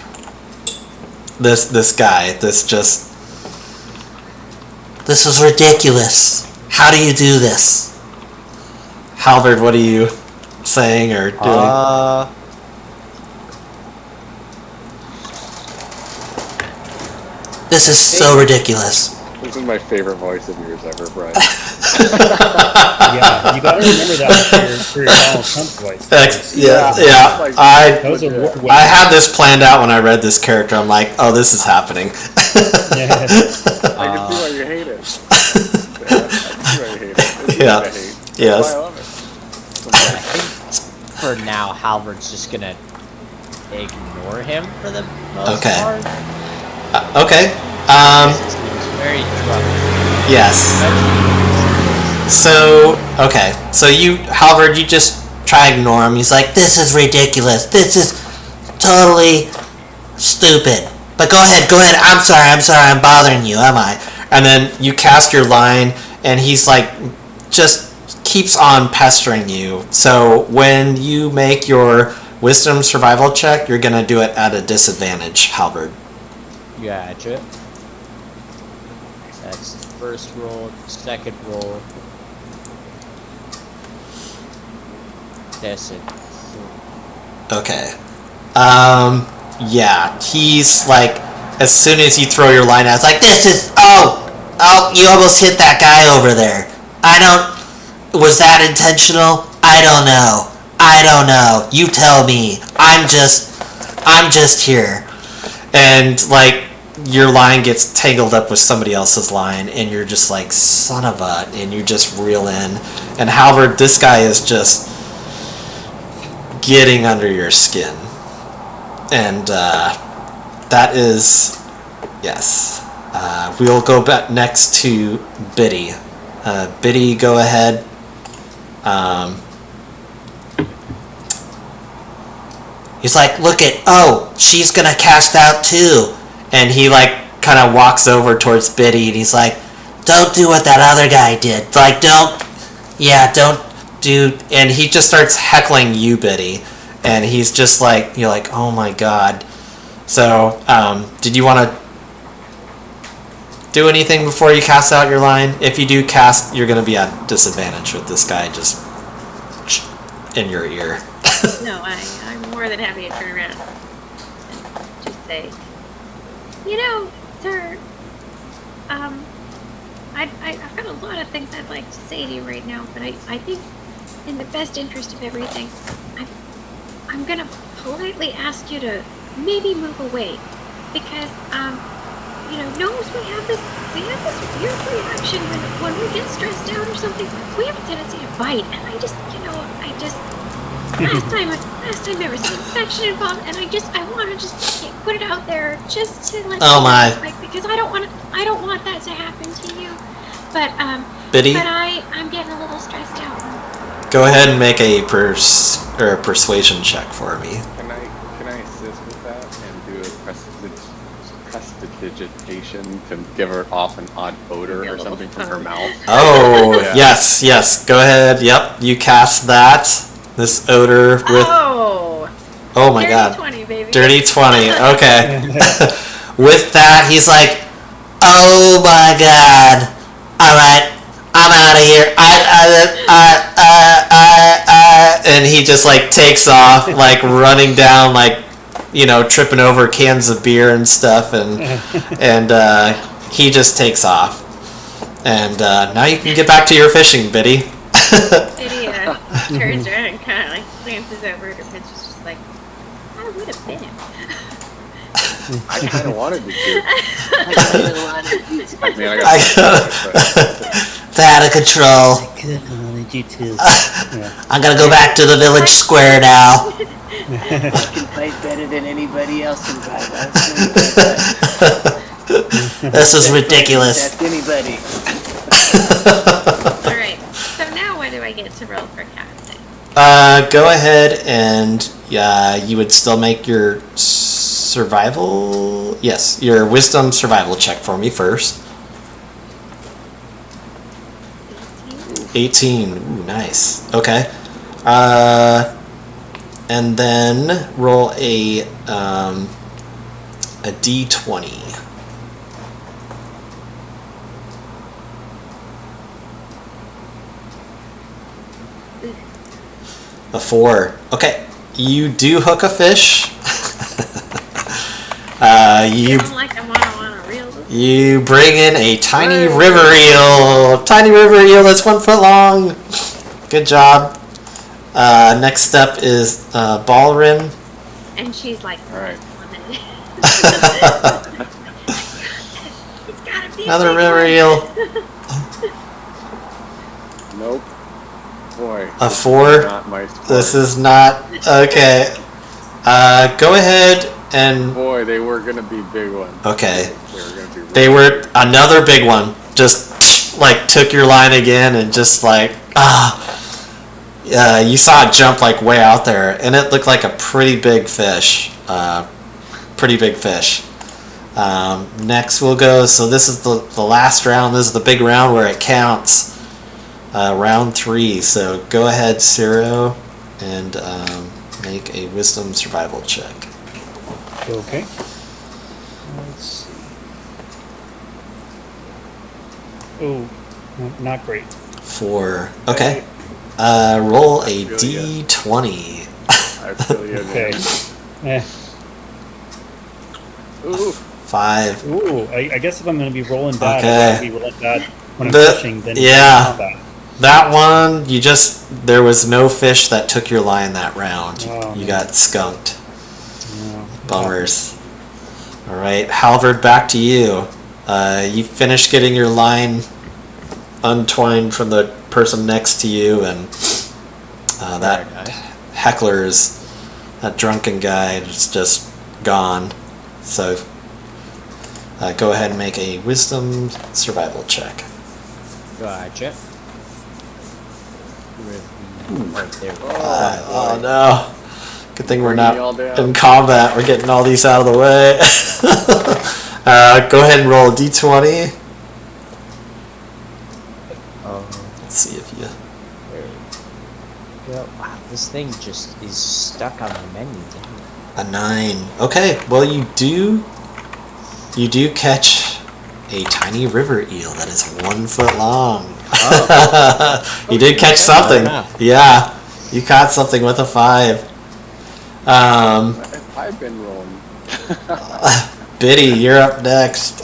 This guy, this is ridiculous. How do you do this? Halvard, what are you saying or doing? This is so ridiculous. This is my favorite voice of yours ever, Brian. Yeah, you gotta remember that for your Donald Trump voice. Yeah. I had this planned out when I read this character. I'm like, oh, this is happening. Yeah. I can see why you hate it. I can see why you hate it. Yeah. I hate. Yes. That's why I love it. I think for now, Halvard's just gonna ignore him for the most part. Okay. He seems very drunk. Yes. So, okay. So Halvard, you just try to ignore him. He's like, "This is ridiculous. This is totally stupid. But go ahead. I'm sorry, I'm bothering you, am I?" And then you cast your line, and he's like, just keeps on pestering you. So when you make your wisdom survival check, you're going to do it at a disadvantage, Halvard. Gotcha. That's the first roll. Second roll. That's it. Okay. Yeah, he's like, as soon as you throw your line out, it's like, this is, oh, you almost hit that guy over there. Was that intentional? I don't know. You tell me. I'm just here. And like, your line gets tangled up with somebody else's line, and you're just like, son of a, and you just reel in. And Halvard, this guy is just getting under your skin. And that is, yes. We'll go back next to Biddy. Biddy, go ahead. He's like, she's gonna cast out too. And he like kind of walks over towards Biddy, and he's like, don't do what that other guy did. Like, don't do, and he just starts heckling you, Biddy. And he's just like, you're like, oh my god. So, did you want to do anything before you cast out your line? If you do cast, you're going to be at disadvantage with this guy just in your ear. No, I'm more than happy to turn around and just say, sir, I've got a lot of things I'd like to say to you right now, but I think in the best interest of everything, I'm going to politely ask you to maybe move away, because, gnomes, we have this weird reaction when we get stressed out or something. We have a tendency to bite, and I just Last time there was an infection involved, and I want to just put it out there just to let Oh you my. know, like, because I don't want that to happen to you. But Biddy, I'm getting a little stressed out. go ahead and make a persuasion check for me. Can I assist with that and do a prestidigitation to give her off an odd odor or something from her mouth? Oh, Yeah. yes. Go ahead. Yep, you cast that. This odor with. Oh my Dirty god. 20, baby. Dirty 20. Okay. With that, he's like, "Oh my god. All right, I'm out of here. And he just like takes off, like running down, like, tripping over cans of beer and stuff, and he just takes off. And now you can get back to your fishing, Biddy. Biddy turns around and kind of like glances over at her pitch. She's just like, I would have been. I kind of wanted to do. I got it's out of control. I could have wanted you to. I'm gonna go back to the village square now. I can fight better than anybody else can fight. This is ridiculous. Ask anybody. All right. So now, what do I get to roll for casting? Go ahead and you would still make your survival. Yes, your wisdom survival check for me first. 18. Ooh, nice. Okay. And then roll a d20. A 4. Okay. You do hook a fish. I don't like I want to reel this. You bring in a tiny river eel. Tiny river eel that's 1 foot long. Good job. Next up is Ballrin. And she's like, All right. It's gotta be Another a big river one. eel. Nope. Boy. A this is 4. Not my sport. This is not okay. Go ahead and Boy, they were gonna be big ones. okay. They were gonna be. They were another big one. Just like took your line again and just like you saw it jump like way out there, and it looked like a pretty big fish. Pretty big fish. Next we'll go. So this is the last round. This is the big round where it counts. Round 3. So go ahead, Ciro, and make a wisdom survival check. Okay. Let's see. Oh, not great. 4. Okay. Roll a I feel ya. d20. I feel you. Okay. Man. Ooh. 5. Ooh, I guess if I'm going to be rolling bad, Okay. I'm going to be rolling bad when I'm fishing. Then yeah. combat. That one, there was no fish that took your line that round. Oh, You man. got skunked. Yeah. Bummers. All right, Halvard, back to you. You finished getting your line untwined from the person next to you, and that that drunken guy is just gone. So go ahead and make a wisdom survival check. Gotcha. Right there. Oh no. Good thing we're Bringing y'all not down. in combat. We're getting all these out of the way. Go ahead and roll a d20. Let's see if you... Wow, this thing just is stuck on the menu. A 9. Okay, well you do catch a tiny river eel that is 1 foot long. You did catch something. Yeah, you caught something with a 5. I've been rolling. Biddy, you're up next.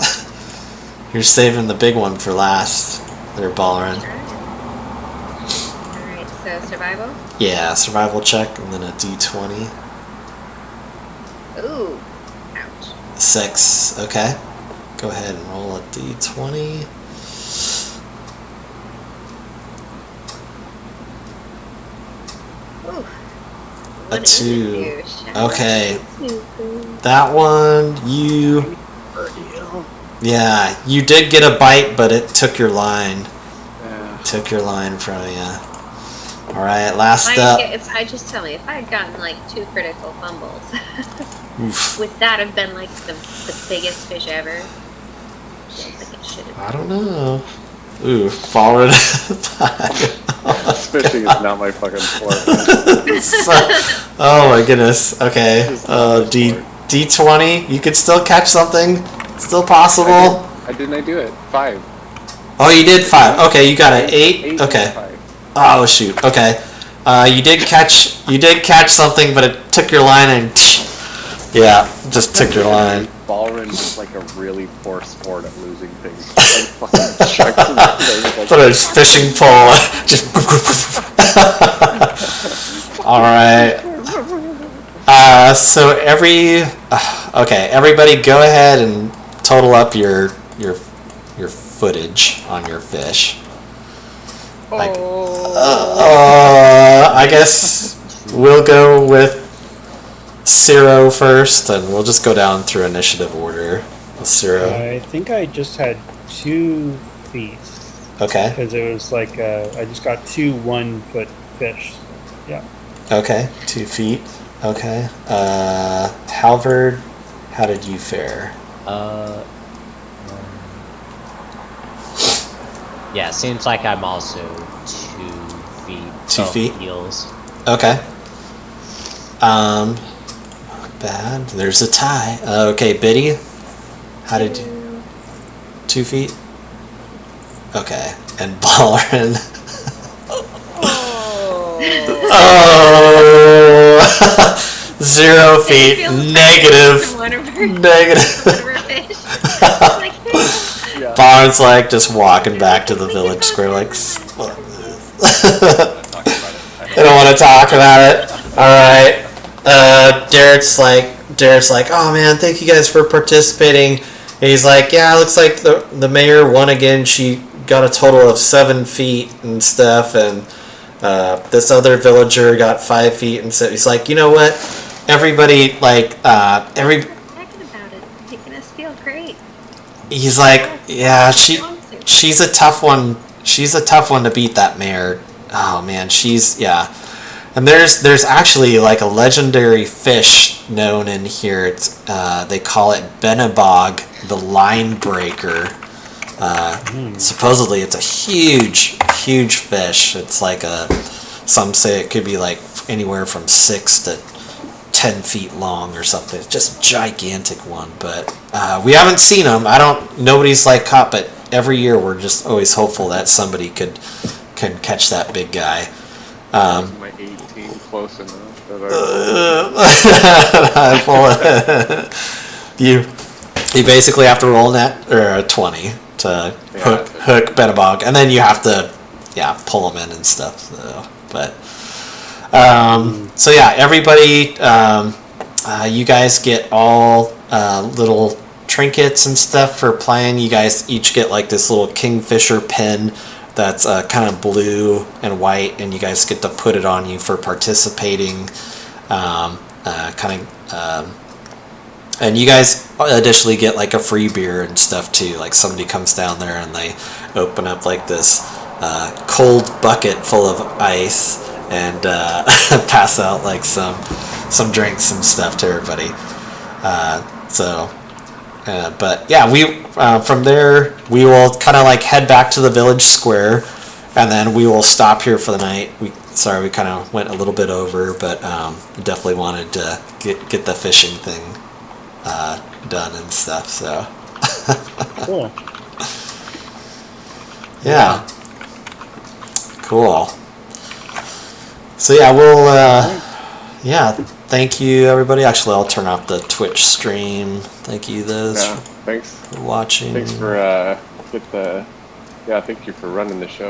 You're saving the big one for last. There, Ballrin. Alright, so survival? Yeah, survival check and then a d20. Ooh. Ouch. 6. Okay. Go ahead and roll a d20. Ooh. A 2. Shout out Okay. to you, boo. That one, yeah, you did get a bite, but it took your line. Took your line from you. All right, last up. If I just tell me, if I had gotten like 2 critical fumbles, Oof. would that have been like the biggest fish ever? Feels like it should have. I don't know. Ooh, forward. This fishing is not my fucking sport. Oh my goodness. Okay. D20. You could still catch something. Still possible. Didn't I do it? 5. Oh, you did 5. Okay, you got an 8. 8 Okay. and 5. Oh shoot. Okay. You did catch something, but it took your line and yeah, just took your line. Ballroom is like a really poor sport at losing things. Like fucking chucks and things, like, Put a fishing pole. Just. All right. So everybody, go ahead and total up your footage on your fish. Like, I guess we'll go with Ciro first, and we'll just go down through initiative order. Ciro. I think I just had 2 feet. Okay. Because it was like I just got 2 1-foot fish. Yeah. Okay. 2 feet. Okay. Halvard, how did you fare? Yeah, seems like I'm also 2 feet. 2 feet? Heels. Okay. Not bad. There's a tie. Okay, Biddy, how did you? 2 feet? Okay. And Balrin. Oh. 0 feet. Negative. yeah. Balrin's like just walking back to the village square like they don't want to talk about it. Alright. Derek's like, oh man, thank you guys for participating. And he's like, yeah, it looks like the mayor won again. She got a total of 7 feet and stuff, and this other villager got 5 feet, and so he's like, you know what? Everybody talking about it, making us feel great. He's like, yeah, she's a tough one. She's a tough one to beat, that mayor. Oh man, yeah. And there's actually like a legendary fish known in here. It's they call it Benabog, the line breaker. Supposedly it's a huge fish. It's like some say it could be like anywhere from 6 to 10 feet long or something. It's just a gigantic one, but we haven't seen them. Nobody's like caught, but every year we're just always hopeful that somebody can catch that big guy. My 18 close enough that you basically have to roll a net or a 20 to hook Benabog, and then you have to pull them in and stuff. So, but so yeah, everybody, you guys get all little trinkets and stuff for playing. You guys each get like this little KingFisher pin that's kind of blue and white, and you guys get to put it on you for participating. And you guys additionally get like a free beer and stuff too. Like somebody comes down there and they open up like this cold bucket full of ice and pass out like some drinks and stuff to everybody. But yeah, we from there we will kind of like head back to the village square, and then we will stop here for the night. We kind of went a little bit over, but definitely wanted to get the fishing thing done and stuff. So Cool. yeah, cool. So yeah, we'll thank you everybody. Actually, I'll turn off the Twitch stream. Thank you thanks for watching. Thanks for thank you for running the show.